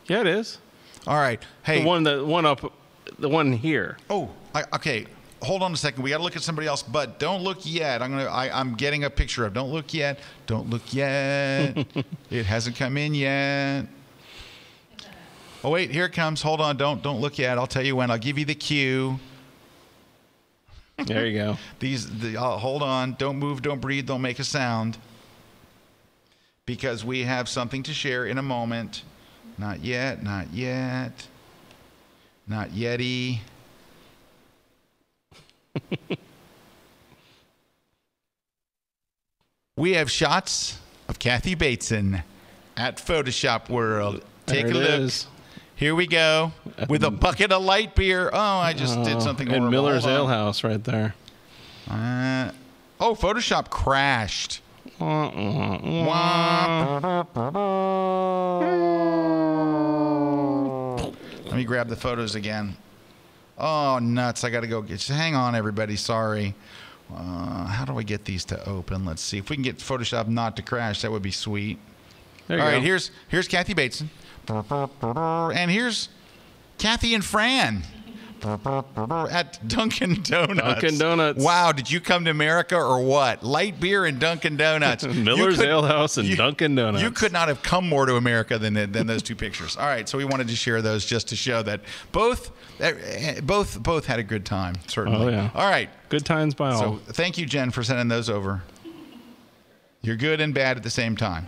Yeah, it is. All right. Hey, the one here. Oh, okay. Hold on a second. We got to look at somebody else, but don't look yet. I'm getting a picture of. Don't look yet. Don't look yet. It hasn't come in yet. Oh wait, here it comes. Hold on. Don't look yet. I'll tell you when. I'll give you the cue. There you go. Hold on. Don't move. Don't breathe. Don't make a sound. Because we have something to share in a moment. Not yet. Not yet. Not yetty. We have shots of Kathy Bateson at Photoshop World. Take a look. Here we go with a bucket of light beer. Oh, I just did something horrible. And Miller's Ale House right there. Photoshop crashed. Let me grab the photos again. Oh, nuts. I got to go. Just hang on, everybody. Sorry. How do I get these to open? Let's see. If we can get Photoshop not to crash, that would be sweet. All right, here's Kathy Bateson. And here's Kathy and Fran at Dunkin' Donuts. Dunkin' Donuts. Wow, did you come to America or what? Light beer and Dunkin' Donuts. Miller's Ale House and Dunkin' Donuts. You could not have come more to America than those 2 pictures. All right, so we wanted to share those just to show that both had a good time, certainly. Oh, yeah. All right. Good times by all. So thank you, Jen, for sending those over. You're good and bad at the same time.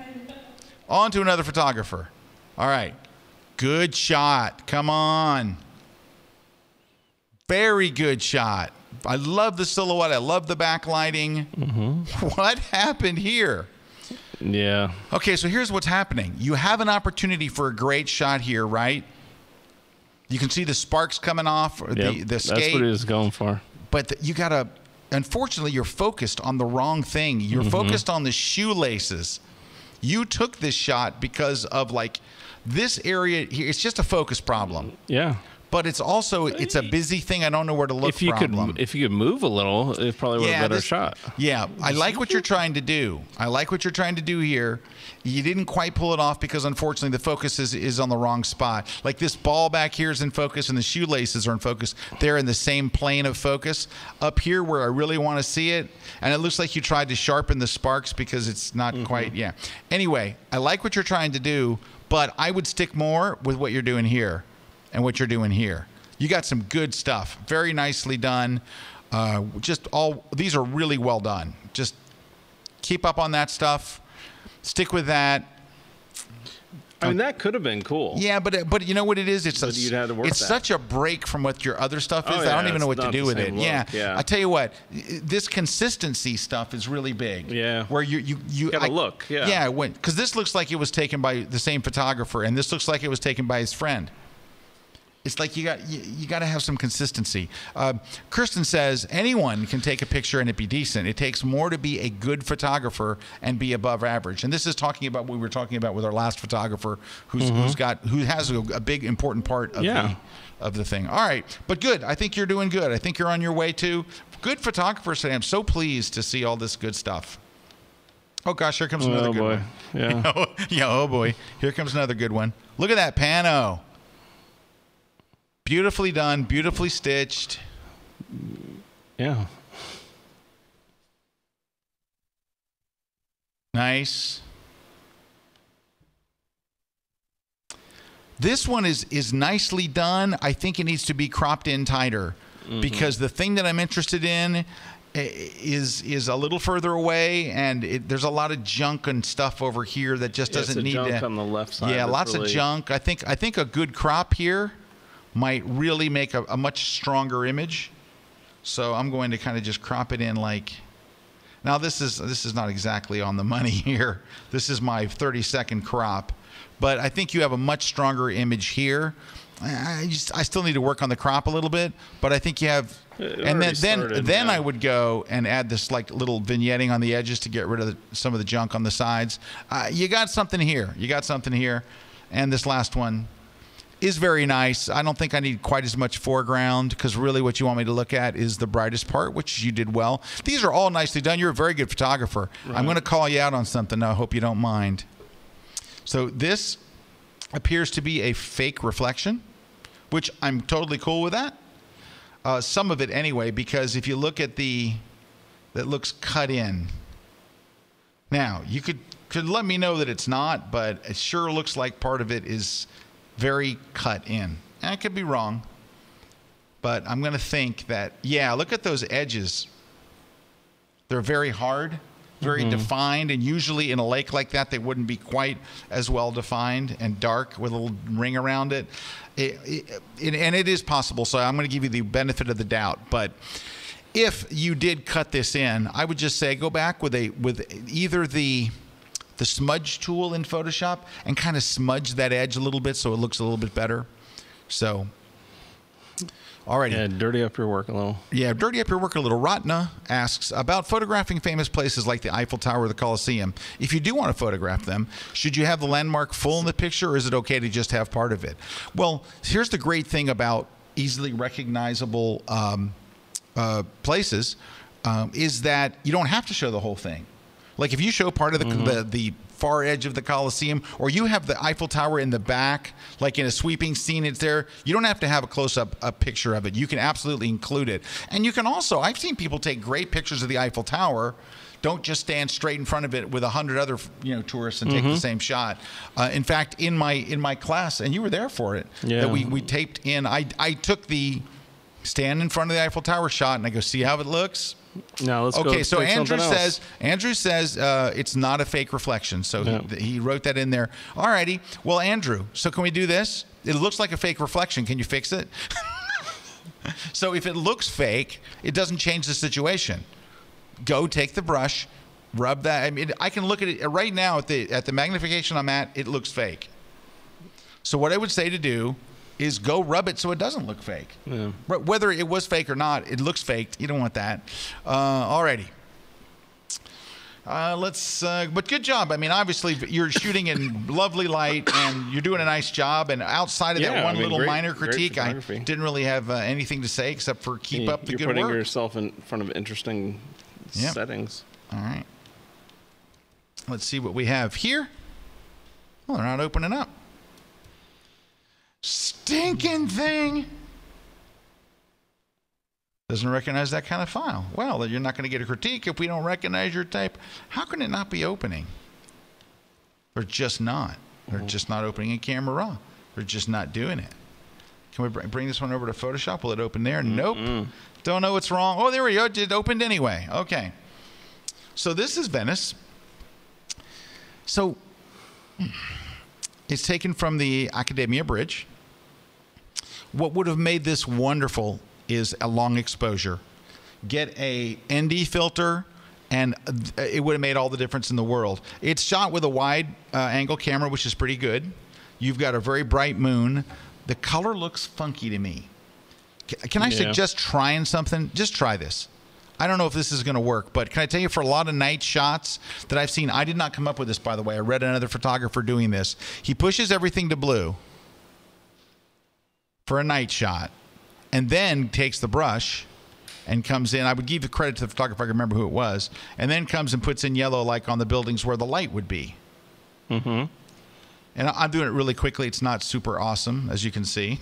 On to another photographer. All right. Good shot. Come on. Very good shot. I love the silhouette. I love the backlighting. What happened here? Yeah. Okay, so here's what's happening. You have an opportunity for a great shot here, right? You can see the sparks coming off, the skate. That's what he was going for. But you got to, unfortunately, you're focused on the wrong thing. You're focused on the shoelaces. You took this shot because of like this area here. It's just a focus problem. Yeah. But it's also, it's a busy thing. I don't know where to look if you problem. If you could move a little, it probably would have been a better shot. Yeah, I like what you're trying to do. I like what you're trying to do here. You didn't quite pull it off because, unfortunately, the focus is on the wrong spot. Like this ball back here is in focus and the shoelaces are in focus. They're in the same plane of focus. Up here where I really want to see it, and it looks like you tried to sharpen the sparks because it's not quite, yeah. Anyway, I like what you're trying to do, but I would stick more with what you're doing here and what you're doing here. You got some good stuff. Very nicely done. These are really well done. Just keep up on that stuff. Stick with that. I mean, that could have been cool. Yeah, but you know what it is? It's it's such a break from what your other stuff is. Oh, I don't even know what to do with it. Look. Yeah. I tell you what, this consistency stuff is really big. Yeah. Where you gotta look. Yeah. Yeah, because this looks like it was taken by the same photographer, and this looks like it was taken by his friend. It's like you got to have some consistency. Kirsten says anyone can take a picture and it be decent. It takes more to be a good photographer and be above average. And this is talking about what we were talking about with our last photographer, who has a big important part of the thing. All right, but good. I think you're doing good. I think you're on your way to good photographers today. I'm so pleased to see all this good stuff. Oh gosh, here comes another good one. Yeah. Yeah. Oh boy, here comes another good one. Look at that pano. Beautifully done, beautifully stitched. Yeah. Nice. This one is nicely done. I think it needs to be cropped in tighter because the thing that I'm interested in is a little further away, and there's a lot of junk and stuff over here that just doesn't need junk on the left side. Yeah, lots of junk. I think a good crop here might really make a much stronger image. So I'm going to kind of just crop it in like Now this is not exactly on the money here. This is my 30-second crop, but I think you have a much stronger image here. I still need to work on the crop a little bit, but I think you have. And then I would go and add this like little vignetting on the edges to get rid of some of the junk on the sides. You got something here. You got something here, and this last one is very nice. I don't think I need quite as much foreground because really what you want me to look at is the brightest part, which you did well. These are all nicely done. You're a very good photographer. Right. I'm going to call you out on something. I hope you don't mind. So this appears to be a fake reflection, which I'm totally cool with that. Some of it anyway, because if you look at that looks cut in. Now, you could let me know that it's not, but it sure looks like part of it is very cut in. I could be wrong, but I'm going to think that, yeah, look at those edges. They're very hard, very defined, and usually in a lake like that, they wouldn't be quite as well defined and dark with a little ring around it. And it is possible, so I'm going to give you the benefit of the doubt. But if you did cut this in, I would just say go back with either the smudge tool in Photoshop and kind of smudge that edge a little bit so it looks a little bit better. So, alrighty. Yeah, dirty up your work a little. Yeah, dirty up your work a little. Ratna asks about photographing famous places like the Eiffel Tower or the Colosseum. If you do want to photograph them, should you have the landmark full in the picture, or is it okay to just have part of it? Well, here's the great thing about easily recognizable places is that you don't have to show the whole thing. Like if you show part of the far edge of the Colosseum, or you have the Eiffel Tower in the back, like in a sweeping scene, it's there. You don't have to have a close-up picture of it. You can absolutely include it. And you can also, I've seen people take great pictures of the Eiffel Tower. Don't just stand straight in front of it with 100 other tourists and take the same shot. In fact, in my class, and you were there for it, that we taped in, I took the stand in front of the Eiffel Tower shot, and I go, see how it looks? No, let's go. Okay, so Andrew says it's not a fake reflection. So he wrote that in there. All righty. Well, Andrew, so can we do this? It looks like a fake reflection. Can you fix it? So if it looks fake, it doesn't change the situation. Go take the brush, rub that. I mean, I can look at it right now at the magnification I'm at. It looks fake. So what I would say to do is go rub it so it doesn't look fake. Yeah. Whether it was fake or not, it looks fake. You don't want that. Alrighty. But good job. I mean, obviously, you're shooting in lovely light, and you're doing a nice job. And outside of that one minor critique, I didn't really have anything to say except for keep up the good work. You're putting yourself in front of interesting settings. All right. Let's see what we have here. Well, they're not opening up. Stinking thing. Doesn't recognize that kind of file. Well, you're not going to get a critique if we don't recognize your type. How can it not be opening? They're just not. They're just not opening in Camera Raw. They're just not doing it. Can we bring this one over to Photoshop? Will it open there? Nope. Don't know what's wrong. Oh, there we go. It opened anyway. Okay. So this is Venice. So it's taken from the Academia Bridge. What would have made this wonderful is a long exposure. Get a ND filter, and it would have made all the difference in the world. It's shot with a wide angle camera, which is pretty good. You've got a very bright moon. The color looks funky to me. Can I suggest trying something? Just try this. I don't know if this is going to work, but can I tell you, for a lot of night shots that I've seen, I did not come up with this, by the way. I read another photographer doing this. He pushes everything to blue for a night shot, and then takes the brush and comes in. I would give the credit to the photographer, I can remember who it was, and then comes and puts in yellow like on the buildings where the light would be. And I'm doing it really quickly. It's not super awesome, as you can see.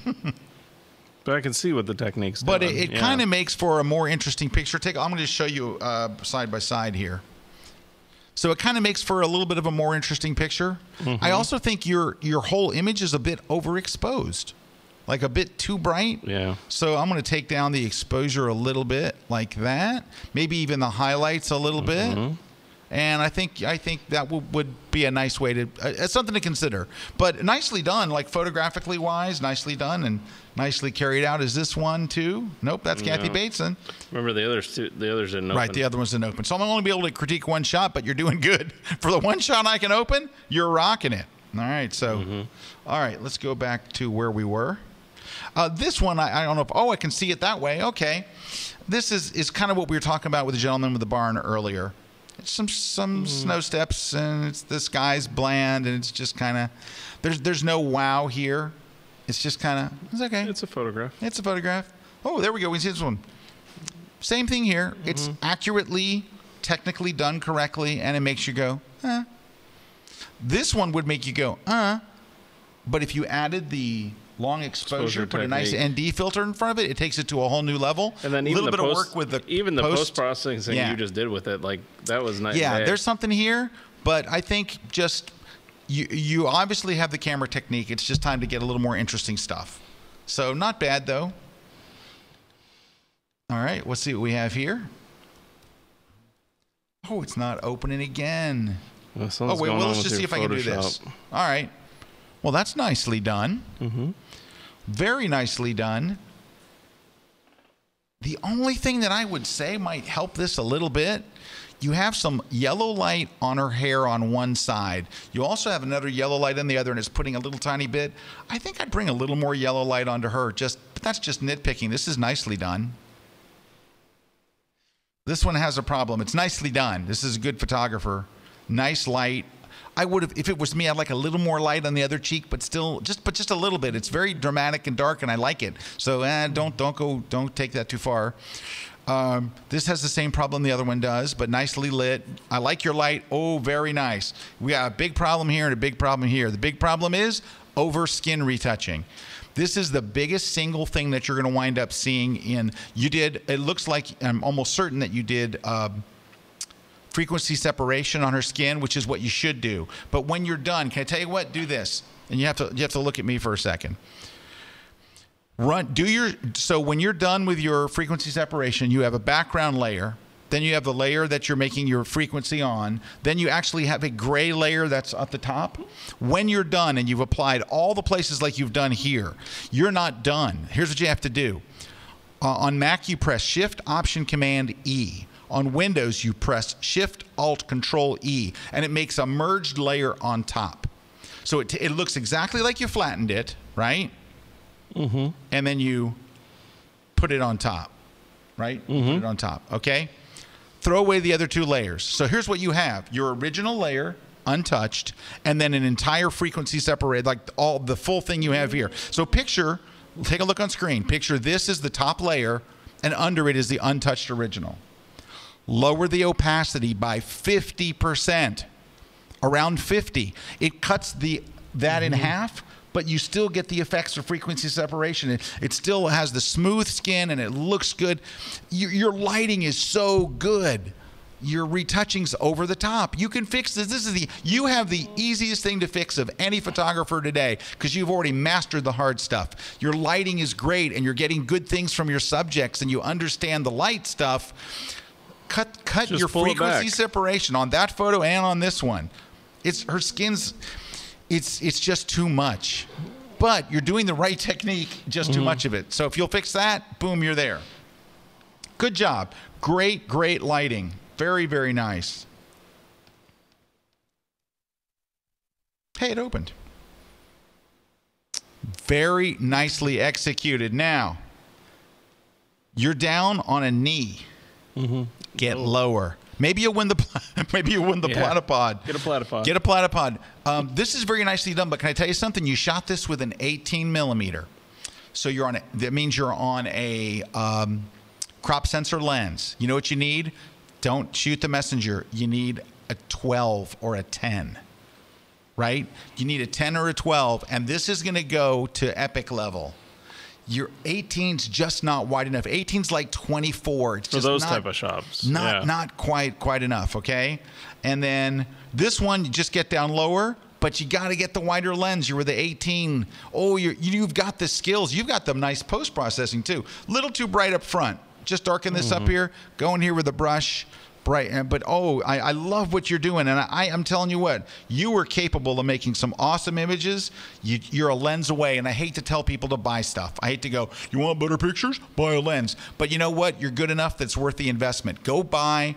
But I can see what the technique's doing. But it yeah. kind of makes for a more interesting picture. I'm going to show you side by side here. So it kind of makes for a little bit of a more interesting picture. Mm-hmm. I also think your whole image is a bit overexposed, like a bit too bright. Yeah. So I'm going to take down the exposure a little bit, like that. Maybe even the highlights a little bit. And I think that would be a nice way to something to consider. But nicely done, like photographically wise, nicely done and nicely carried out. Is this one too? Nope, that's Kathy Bateson. Remember the others didn't open. Right, the other ones didn't open. So I'm only be able to critique one shot, but you're doing good. For the one shot I can open, you're rocking it. All right, so all right, let's go back to where we were. This one, I don't know if, I can see it that way. Okay. This is kind of what we were talking about with the gentleman with the barn earlier. It's some snow steps, and the sky's bland, and it's just kind of, there's no wow here. It's just kind of, it's okay. It's a photograph. It's a photograph. Oh, there we go. We see this one. Same thing here. It's accurately, technically done correctly, and it makes you go, This one would make you go, But if you added the long exposure, put a nice ND filter in front of it, it takes it to a whole new level. And then a little bit of work with the post-processing you just did with it, like that was nice. Yeah, there's something here, but I think just you obviously have the camera technique. It's just time to get a little more interesting stuff. So not bad though. All right, let's see what we have here. Oh, it's not opening again. Well, wait, let's just see if I can do this. All right. Well, that's nicely done. Very nicely done. The only thing that I would say might help this a little bit, you have some yellow light on her hair on one side. You also have another yellow light on the other, and it's putting a little tiny bit. I think I'd bring a little more yellow light onto her. But that's just nitpicking. This is nicely done. This one has a problem. It's nicely done. This is a good photographer. Nice light. I would have, if it was me, I'd like a little more light on the other cheek, but still, just a little bit. It's very dramatic and dark, and I like it. So don't take that too far. This has the same problem the other one does, but nicely lit. I like your light. Oh, very nice. We got a big problem here and a big problem here. The big problem is over skin retouching. This is the biggest single thing that you're going to wind up seeing it looks like, I'm almost certain that you did frequency separation on her skin, which is what you should do. But when you're done, can I tell you what? Do this. And you have to look at me for a second. So when you're done with your frequency separation, you have a background layer. Then you have the layer that you're making your frequency on. Then you actually have a gray layer that's at the top. When you're done and you've applied all the places like you've done here, you're not done. Here's what you have to do. On Mac, you press Shift, Option, Command, E. On Windows, you press Shift, Alt, Control, E, and it makes a merged layer on top. So it looks exactly like you flattened it, right? And then you put it on top, right? Put it on top, okay? Throw away the other two layers. So here's what you have. Your original layer, untouched, and then an entire frequency separated, like the full thing you have here. So take a look on screen. Picture this is the top layer, and under it is the untouched original. Lower the opacity by 50%, around 50. It cuts that in half, but you still get the effects of frequency separation. It still has the smooth skin, and it looks good. Your lighting is so good. Your retouching's over the top. You can fix this. You have the easiest thing to fix of any photographer today because you've already mastered the hard stuff. Your lighting is great, and you're getting good things from your subjects, and you understand the light stuff. Cut your frequency separation on that photo and on this one. Her skin's, it's just too much. But you're doing the right technique, just too much of it. So if you'll fix that, boom, you're there. Good job. Great lighting. Very, very nice. Hey, it opened. Very nicely executed. Now, you're down on a knee. Get lower. Maybe you'll win the Platypod. Get a Platypod. Get a Platypod. This is very nicely done, but can I tell you something? You shot this with an 18 millimeter. So that means you're on a crop sensor lens. You know what you need? Don't shoot the messenger. You need a 12 or a 10. Right? You need a 10 or a 12, and this is going to go to epic level. Your 18's just not wide enough. 18's like 24. It's just those type of shops. Not quite enough, okay? And then this one, you just get down lower, but you got to get the wider lens. You're with the 18. Oh, you've got the skills. You've got the nice post-processing too. Little too bright up front. Just darken this up here. Go in here with a brush. bright. But I love what you're doing, and I'm telling you what, you were capable of making some awesome images. You're a lens away, and I hate to tell people to buy stuff. I hate to go, you want better pictures? Buy a lens. But you know what? You're good enough that's worth the investment. Go buy.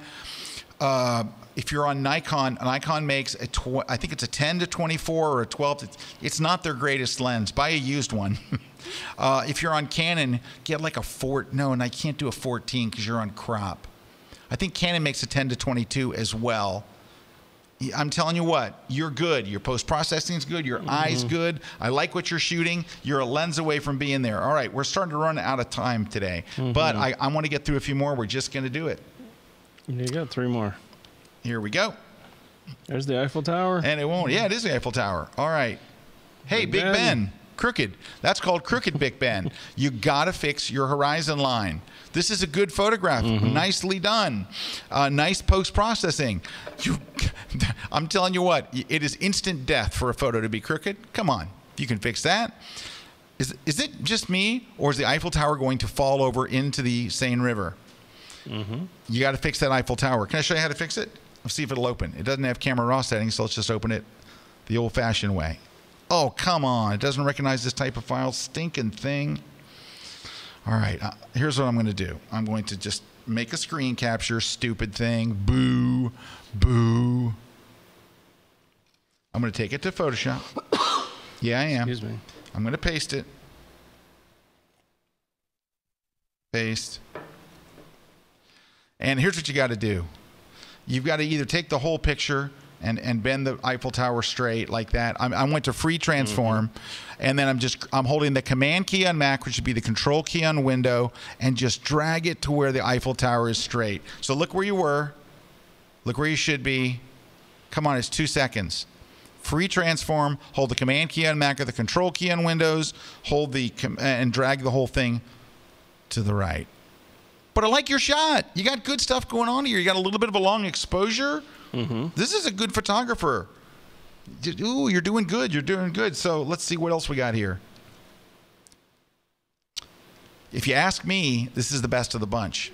If you're on Nikon, Nikon makes I think it's a 10 to 24 or a 12 to, it's not their greatest lens. Buy a used one. If you're on Canon, get like and I can't do a 14 because you're on crop. I think Canon makes a 10 to 22 as well. I'm telling you what, you're good. Your post-processing is good. Your eye's good. I like what you're shooting. You're a lens away from being there. All right, we're starting to run out of time today. But I want to get through a few more. We're just going to do it. You got 3 more. Here we go. There's the Eiffel Tower. And it won't. Yeah, it is the Eiffel Tower. All right. Hey, Big Ben. Crooked. That's called crooked Big Ben. You got to fix your horizon line. This is a good photograph. Nicely done. Nice post-processing. I'm telling you what, it is instant death for a photo to be crooked. Come on. You can fix that. Is it just me, or is the Eiffel Tower going to fall over into the Seine River? You got to fix that Eiffel Tower. Can I show you how to fix it? Let's see if it'll open. It doesn't have camera raw settings, so let's just open it the old-fashioned way. Oh, come on. It doesn't recognize this type of file. Stinking thing. All right. Here's what I'm going to do. I'm going to just make a screen capture. Stupid thing. Boo. Boo. I'm going to take it to Photoshop. Yeah, I am. Excuse me. I'm going to paste it. Paste. And here's what you got to do. You've got to either take the whole picture and bend the Eiffel Tower straight like that. I went to free transform, and then I'm holding the command key on Mac, which would be the control key on Window, and just drag it to where the Eiffel Tower is straight. So look where you were. Look where you should be. Come on, it's 2 seconds. Free transform, hold the command key on Mac or the control key on Windows, and drag the whole thing to the right. But I like your shot. You got good stuff going on here. You got a little bit of a long exposure. This is a good photographer. Ooh, you're doing good. You're doing good. So let's see what else we got here. If you ask me, this is the best of the bunch.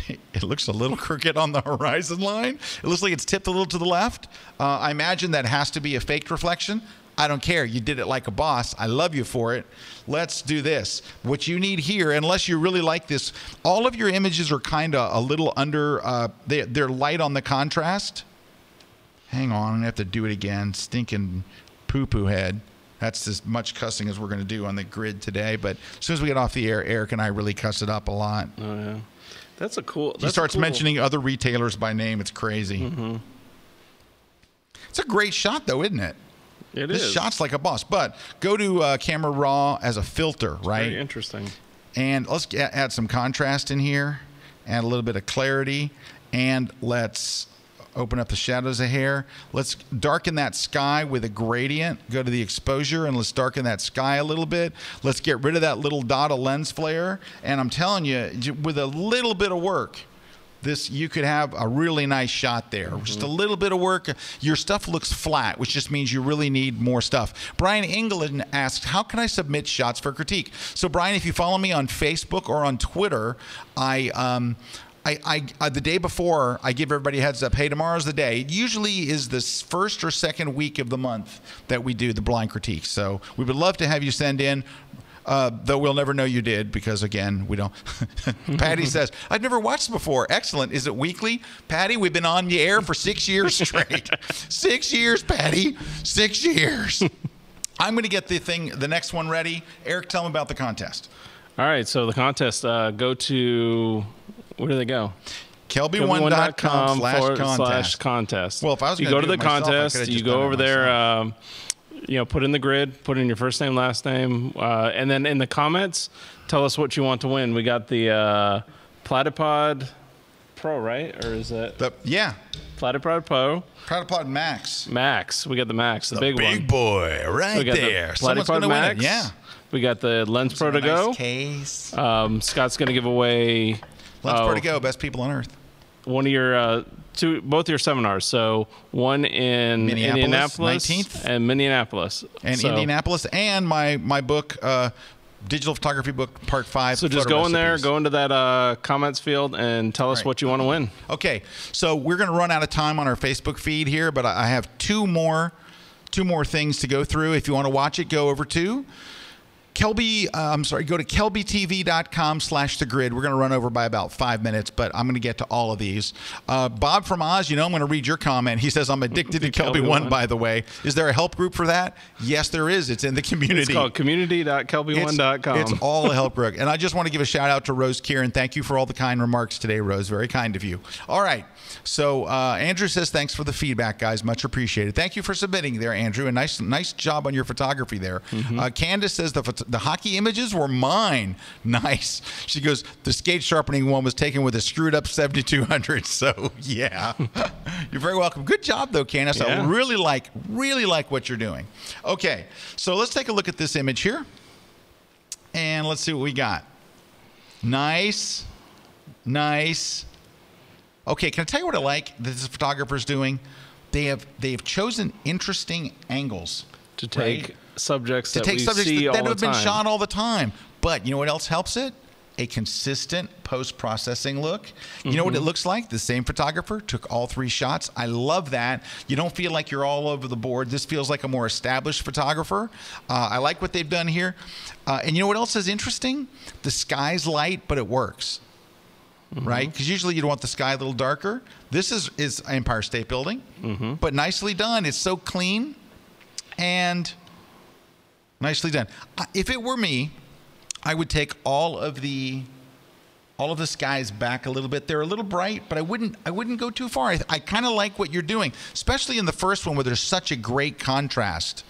It looks a little crooked on the horizon line. It looks like it's tipped a little to the left. I imagine that has to be a faked reflection. I don't care. You did it like a boss. I love you for it. Let's do this. What you need here, unless you really like this, all of your images are kind of a little under, they're light on the contrast. Hang on, I'm going to have to do it again. Stinking poo-poo head. That's as much cussing as we're going to do on the grid today. But as soon as we get off the air, Eric and I really cuss it up a lot. Oh, yeah. That's a cool... He starts mentioning other retailers by name. It's crazy. It's a great shot, though, isn't it? This shot's like a boss. But go to Camera Raw as a filter, right? Very interesting. And let's add some contrast in here. Add a little bit of clarity. And let's open up the shadows a hair. Let's darken that sky with a gradient. Go to the exposure and let's darken that sky a little bit. Let's get rid of that little dot of lens flare. And I'm telling you, with a little bit of work, you could have a really nice shot there. Just a little bit of work. Your stuff looks flat, which just means you really need more stuff. Brian England asked, how can I submit shots for critique? So Brian, if you follow me on Facebook or on Twitter, the day before, I give everybody a heads up, hey, tomorrow's the day. It usually is the first or second week of the month that we do the blind critique. So we would love to have you send in, though we'll never know you did because, again, we don't. Patty says, I've never watched before. Excellent. Is it weekly? Patty, we've been on the air for 6 years straight. 6 years, Patty. 6 years. I'm going to get the next one ready. Eric, tell them about the contest. All right. So the contest, go to... Where do they go? Kelbyone.com/contest. Well, if I was going to go to the contest, you go over there, put in the grid, put in your first name, last name, and then in the comments, tell us what you want to win. We got the Platypod Pro, right? Or is it? Platypod Pro. Platypod Max. Max. We got the Max, the big one. Big boy, right there. Platypod Max. Yeah. We got the Lens Pro to go. Case. Scott's going to give away... Lens Pro to go, best people on earth. One of your both your seminars. So one in Indianapolis 19th. and Minneapolis. And Indianapolis, and my book, Digital Photography Book Part 5. So just go in there, go into that comments field, and tell us what you want to win. Okay, so we're going to run out of time on our Facebook feed here, but I have two more things to go through. If you want to watch it, go over to go to kelbytv.com/thegrid. We're going to run over by about 5 minutes, but I'm going to get to all of these. Bob from Oz, I'm going to read your comment. He says, I'm addicted to Kelbyone, by the way. Is there a help group for that? Yes, there is. It's in the community. It's called community.kelbyone.com. It's all a help group. And I just want to give a shout out to Rose Kieran. Thank you for all the kind remarks today, Rose. Very kind of you. All right. So Andrew says, thanks for the feedback, guys. Much appreciated. Thank you for submitting there, Andrew. A nice job on your photography there. Candace says the hockey images were mine. Nice. She goes, the skate sharpening one was taken with a screwed up 7200. So yeah, you're very welcome. Good job though, Candace. Yeah. I really like what you're doing. Okay, so let's take a look at this image here, and let's see what we got. Nice. Okay, can I tell you what I like that this photographer's doing? They have chosen interesting angles to take subjects that have been shot all the time. But you know what else helps it? A consistent post-processing look. You know what it looks like? The same photographer took all 3 shots. I love that. You don't feel like you're all over the board. This feels like a more established photographer. I like what they've done here. And you know what else is interesting? The sky's light, but it works. Right? Because usually you'd want the sky a little darker. This is Empire State Building, but nicely done. It's so clean and nicely done. If it were me, I would take all of the skies back a little bit. They're a little bright, but I wouldn't go too far. I kind of like what you're doing, especially in the first one where there's such a great contrast.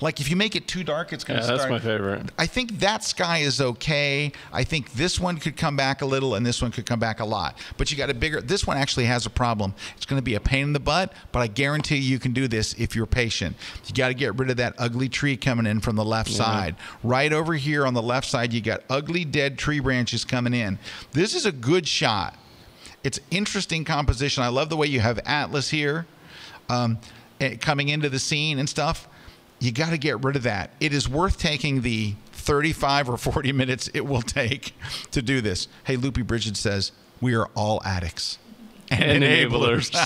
Like if you make it too dark, it's going to start. That's my favorite. I think that sky is okay. I think this one could come back a little, and this one could come back a lot. But you got a bigger. This one actually has a problem. It's going to be a pain in the butt, but I guarantee you can do this if you're patient. You got to get rid of that ugly tree coming in from the left side. Right over here on the left side, you got ugly dead tree branches coming in. This is a good shot. It's interesting composition. I love the way you have Atlas here coming into the scene and stuff. You got to get rid of that. It is worth taking the 35 or 40 minutes it will take to do this. Hey, Loopy Bridget says, we are all addicts and enablers.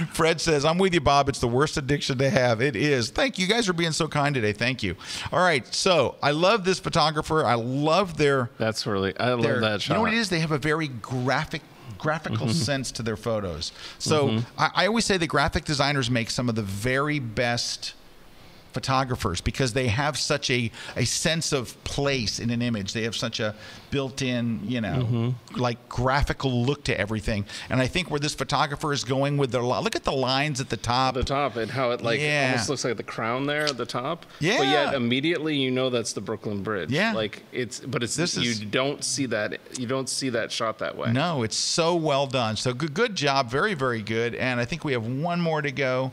Fred says, I'm with you, Bob. It's the worst addiction to have. It is. Thank you. You guys are being so kind today. Thank you. All right. So I love this photographer. I love their... I love that shot. You know what it is? They have a very graphical sense to their photos. So I always say the graphic designers make some of the very best photographers because they have such a sense of place in an image. They have such a built-in, like graphical look to everything. And I think where this photographer is going with their look at the lines at the top. The top and how it almost looks like the crown there at the top. Yeah. But yet immediately you know that's the Brooklyn Bridge. Yeah. You don't see that. You don't see that shot that way. No, it's so well done. So good job. Very, very good. And I think we have one more to go.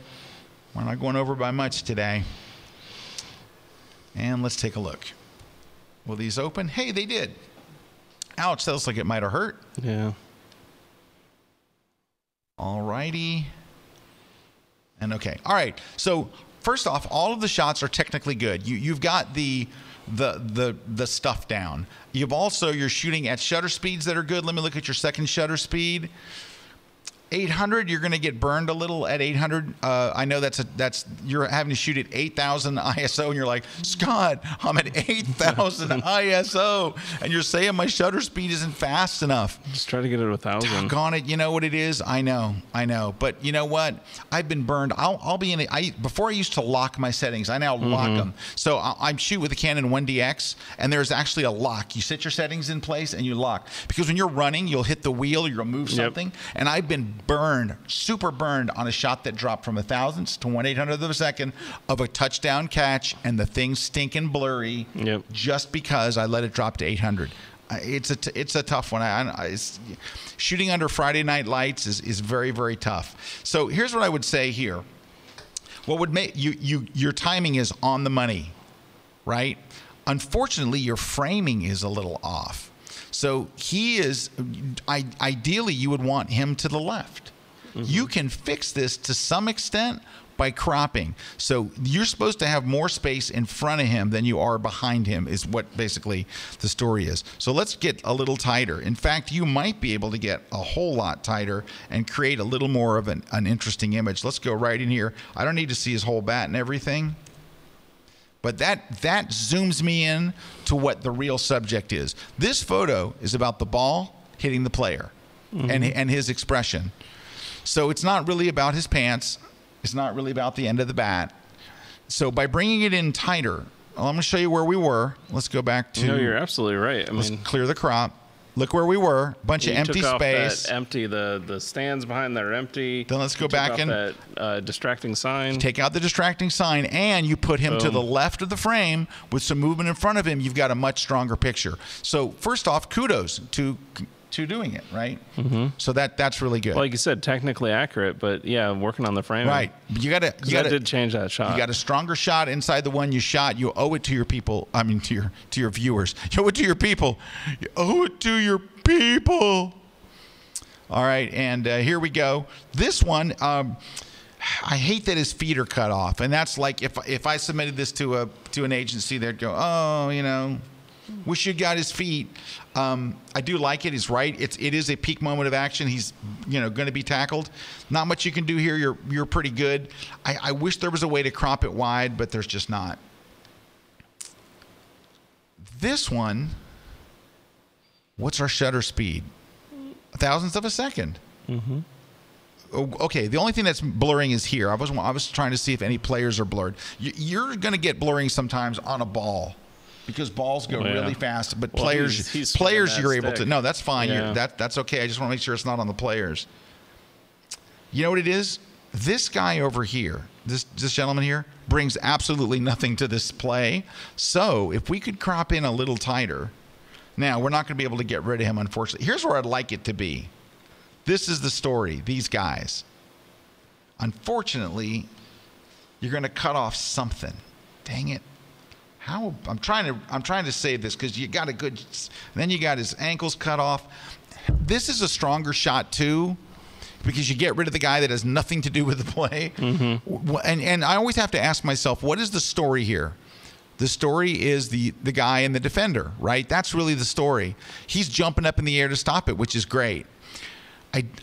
We're not going over by much today. And let's take a look. Will these open? Hey, they did. Ouch, that looks like it might have hurt. Yeah. All righty. And okay. All right. So first off, all of the shots are technically good. You've got the stuff down. You're shooting at shutter speeds that are good. Let me look at your second shutter speed. 800, you're going to get burned a little at 800. I know that's you're having to shoot at 8,000 ISO, and you're like, Scott, I'm at 8,000 ISO, and you're saying my shutter speed isn't fast enough. Just try to get it to 1,000. Doggone it, you know what it is? I know. But you know what? I've been burned. I'll be in it. Before I used to lock my settings. I now lock them. So I shoot with the Canon 1DX, and there's actually a lock. You set your settings in place, and you lock. Because when you're running, you'll hit the wheel, you'll move something, and I've been super burned on a shot that dropped from 1,000th to 1/800th of a second of a touchdown catch, and the thing's stinking blurry just because I let it drop to 800. It's a tough one. Shooting under Friday night lights is very, very tough. So here's what I would say here. What would make your timing is on the money, right? Unfortunately, your framing is a little off. So he is, ideally you would want him to the left. You can fix this to some extent, by cropping. So you're supposed to have more space in front of him than you are behind him, is what basically the story is. So let's get a little tighter. In fact, you might be able to get a whole lot tighter and create a little more of an interesting image. Let's go right in here. I don't need to see his whole bat and everything, but that zooms me in to what the real subject is. This photo is about the ball hitting the player and his expression. So it's not really about his pants. It's not really about the end of the bat. So by bringing it in tighter, I'm going to show you where we were. Let's go back to... No, you're absolutely right. Let's clear the crop. Look where we were. Bunch of empty space. That empty. The stands behind there are empty. Then let's go back and that distracting sign. Take out the distracting sign, and you put him to the left of the frame with some movement in front of him. You've got a much stronger picture. So first off, kudos to doing it, right? So that's really good. Well, like you said, technically accurate, but yeah, working on the frame. Right. You got to did change that shot. You got a stronger shot inside the one you shot. You owe it to your people. I mean, to your viewers. You owe it to your people. You owe it to your people. All right, and here we go. This one, I hate that his feet are cut off, and that's like if I submitted this to an agency, they'd go, oh, you know, wish you got his feet. I do like it. He's right. It is a peak moment of action. He's going to be tackled. Not much you can do here. You're pretty good. I wish there was a way to crop it wide, but there's just not. This one, what's our shutter speed? Thousandths of a second. Okay, the only thing that's blurring is here. I was trying to see if any players are blurred. You're going to get blurring sometimes on a ball, because balls go really fast, but players you're able to. No, that's fine. Yeah. That's okay. I just want to make sure it's not on the players. You know what it is? This guy over here, this gentleman here, brings absolutely nothing to this play. So if we could crop in a little tighter, now we're not going to be able to get rid of him, unfortunately. Here's where I'd like it to be. This is the story. These guys. Unfortunately, you're going to cut off something. Dang it. How I'm trying to save this, because you got a good, then you got his ankles cut off. This is a stronger shot too, because you get rid of the guy that has nothing to do with the play. And I always have to ask myself, what is the story here? The story is the guy and the defender, right? That's really the story. He's jumping up in the air to stop it, which is great.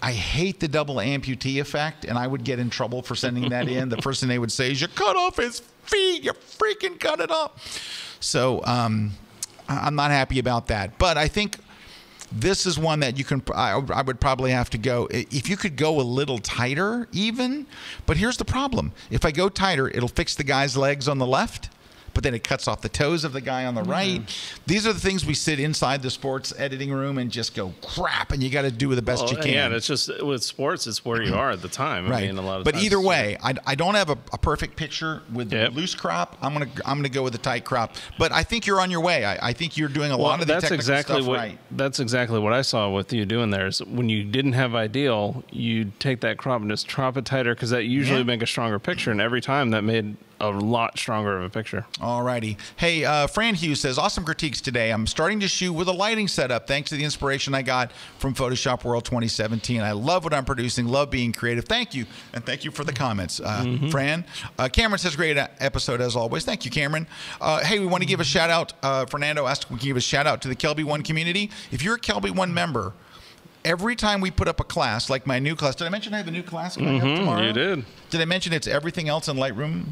I hate the double amputee effect, and I would get in trouble for sending that in. The first thing they would say is, you cut off his feet. You freaking cut it off. So I'm not happy about that. But I think this is one that you can, I would probably have to go, if you could go a little tighter even. But here's the problem. If I go tighter, it'll fix the guy's legs on the left, but then it cuts off the toes of the guy on the right. These are the things we sit inside the sports editing room and just go, crap, and you got to do the best you can. Yeah, and it's just, with sports, it's where you are at the time. Right. I mean, a lot of but times, either way, I don't have a perfect picture with the loose crop. I'm gonna go with the tight crop. But I think you're on your way. I think you're doing a lot of the technical stuff right. That's exactly what I saw with you doing there. Is when you didn't have ideal, you take that crop and just crop it tighter, because that usually make a stronger picture, and every time that made a lot stronger of a picture. All righty. Hey, Fran Hughes says, awesome critiques today. I'm starting to shoot with a lighting setup thanks to the inspiration I got from Photoshop World 2017. I love what I'm producing, love being creative. Thank you, and thank you for the comments, Fran. Cameron says, great episode as always. Thank you, Cameron. Hey, we want to give a shout out. Fernando asked if we can give a shout out to the Kelbyone community. If you're a Kelbyone member, every time we put up a class, like my new class, did I mention I have a new class coming up tomorrow? You did. Did I mention it's everything else in Lightroom?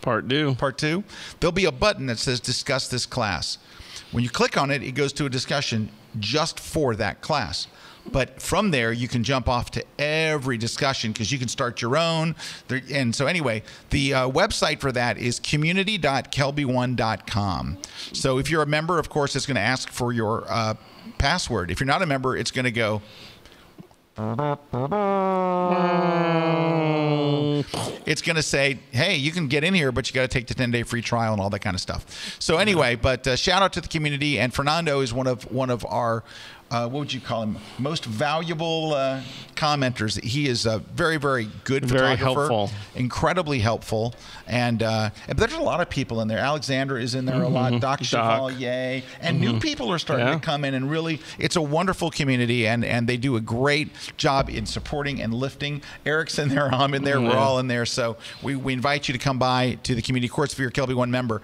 Part 2. There'll be a button that says discuss this class. When you click on it, it goes to a discussion just for that class. But from there, you can jump off to every discussion, because you can start your own. And so anyway, the website for that is community.kelbyone.com. So if you're a member, of course, it's going to ask for your password. If you're not a member, it's going to go... It's going to say, hey, you can get in here, but you got to take the 10-day free trial and all that kind of stuff. So anyway, but shout out to the community. And Fernando is one of our, what would you call him, most valuable commenters. He is a very, very good photographer. Very helpful. Incredibly helpful. And there's a lot of people in there. Alexandra is in there a lot. Doc Chevalier. And new people are starting to come in, and really, it's a wonderful community, and they do a great job in supporting and lifting. Erik's in there, I'm in there, we're all in there. So we invite you to come by to the community courts if you're a Kelbyone member.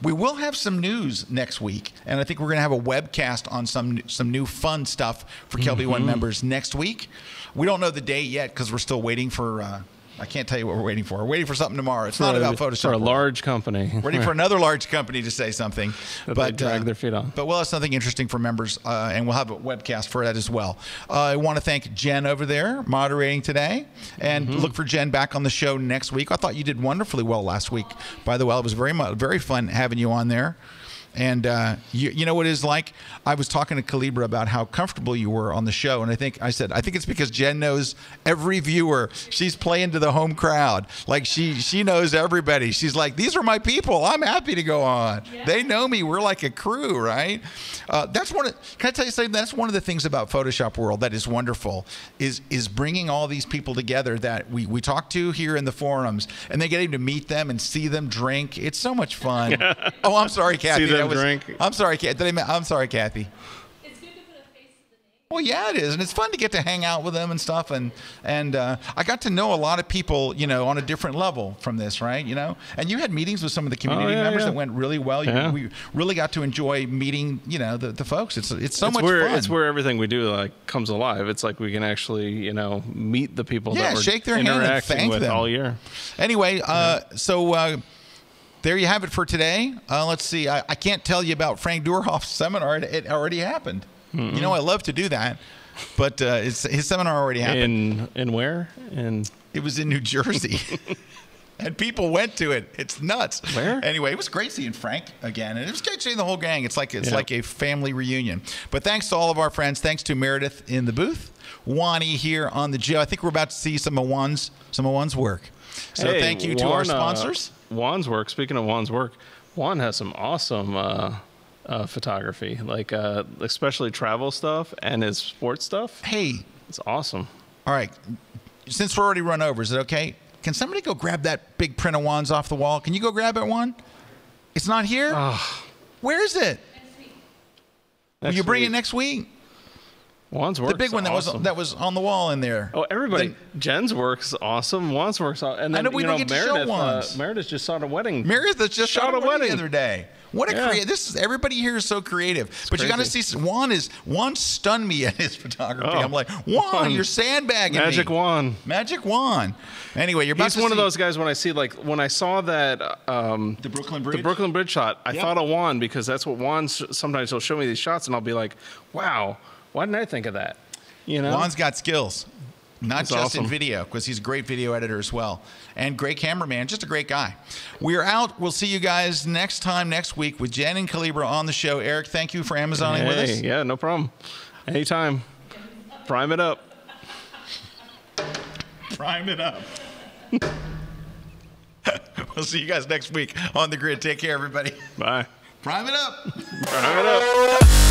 We will have some news next week, and I think we're going to have a webcast on some new fun stuff for Kelbyone members next week. We don't know the date yet because we're still waiting for I can't tell you what we're waiting for. We're waiting for something tomorrow. It's not about Photoshop. For a large company. Waiting for another large company to say something. But drag their feet on. But we'll have something interesting for members, and we'll have a webcast for that as well. I want to thank Jen over there moderating today, and look for Jen back on the show next week. I thought you did wonderfully well last week, by the way. It was very fun having you on there. And you know what it is like? I was talking to Calibra about how comfortable you were on the show, and I said I think it's because Jen knows every viewer. She's playing to the home crowd. Like she knows everybody. She's like, these are my people. I'm happy to go on. Yeah. They know me. We're like a crew, right? Can I tell you something? That's one of the things about Photoshop World that is wonderful is bringing all these people together that we talk to here in the forums, and they get to meet them and see them drink. It's so much fun. Oh, I'm sorry, Kathy. Drink. I'm sorry, Kathy. I'm sorry, Kathy. It's good to put a face to the name. Well, yeah, it is, and it's fun to get to hang out with them and stuff. And I got to know a lot of people, on a different level from this, right? And you had meetings with some of the community members that went really well. We really got to enjoy meeting, the folks. It's so much fun. It's where everything we do comes alive. It's like we can actually, meet the people that we're shake their hand and thank them all year. Anyway, there you have it for today. Let's see. I can't tell you about Frank Durhoff's seminar. It already happened. I love to do that, but his seminar already happened. In where? It was in New Jersey. And people went to it. It's nuts. Where? Anyway, it was great seeing Frank again. And it was great seeing the whole gang. It's like a family reunion. But thanks to all of our friends. Thanks to Meredith in the booth. Wani here on the Joe. I think we're about to see some of Juan's work. So thank you to our sponsors. Juan's work. Speaking of Juan's work, Juan has some awesome photography, especially travel stuff and his sports stuff. Hey, it's awesome. All right, since we're already run over, is it okay? Can somebody go grab that big print of Juan's off the wall? Can you go grab it, Juan? It's not here. Where is it? Next week. Will you bring it next week? Juan's work, the big one awesome. that was on the wall in there. Oh, everybody! Jen's work's awesome. Juan's work's awesome. And then I know we didn't get to show Juan's. Meredith just shot a wedding. Meredith just shot a wedding the other day. What a everybody here is so creative. But you got to see Juan stunned me at his photography. I'm like, Juan, you're sandbagging Magic me. Magic Juan. Anyway, you're about He's one of those guys when I saw that the Brooklyn Bridge shot, I thought of Juan because that's what Juan sometimes he'll show me these shots and I'll be like, wow, why didn't I think of that? Juan's got skills. Not That's just awesome. in video, because he's a great video editor as well. And great cameraman, just a great guy. We're out. We'll see you guys next week with Jen and Calibra on the show. Erik, thank you for Amazoning with us. Yeah, no problem. Anytime. Prime it up. Prime it up. We'll see you guys next week on The Grid. Take care, everybody. Bye. Prime it up. Prime it up.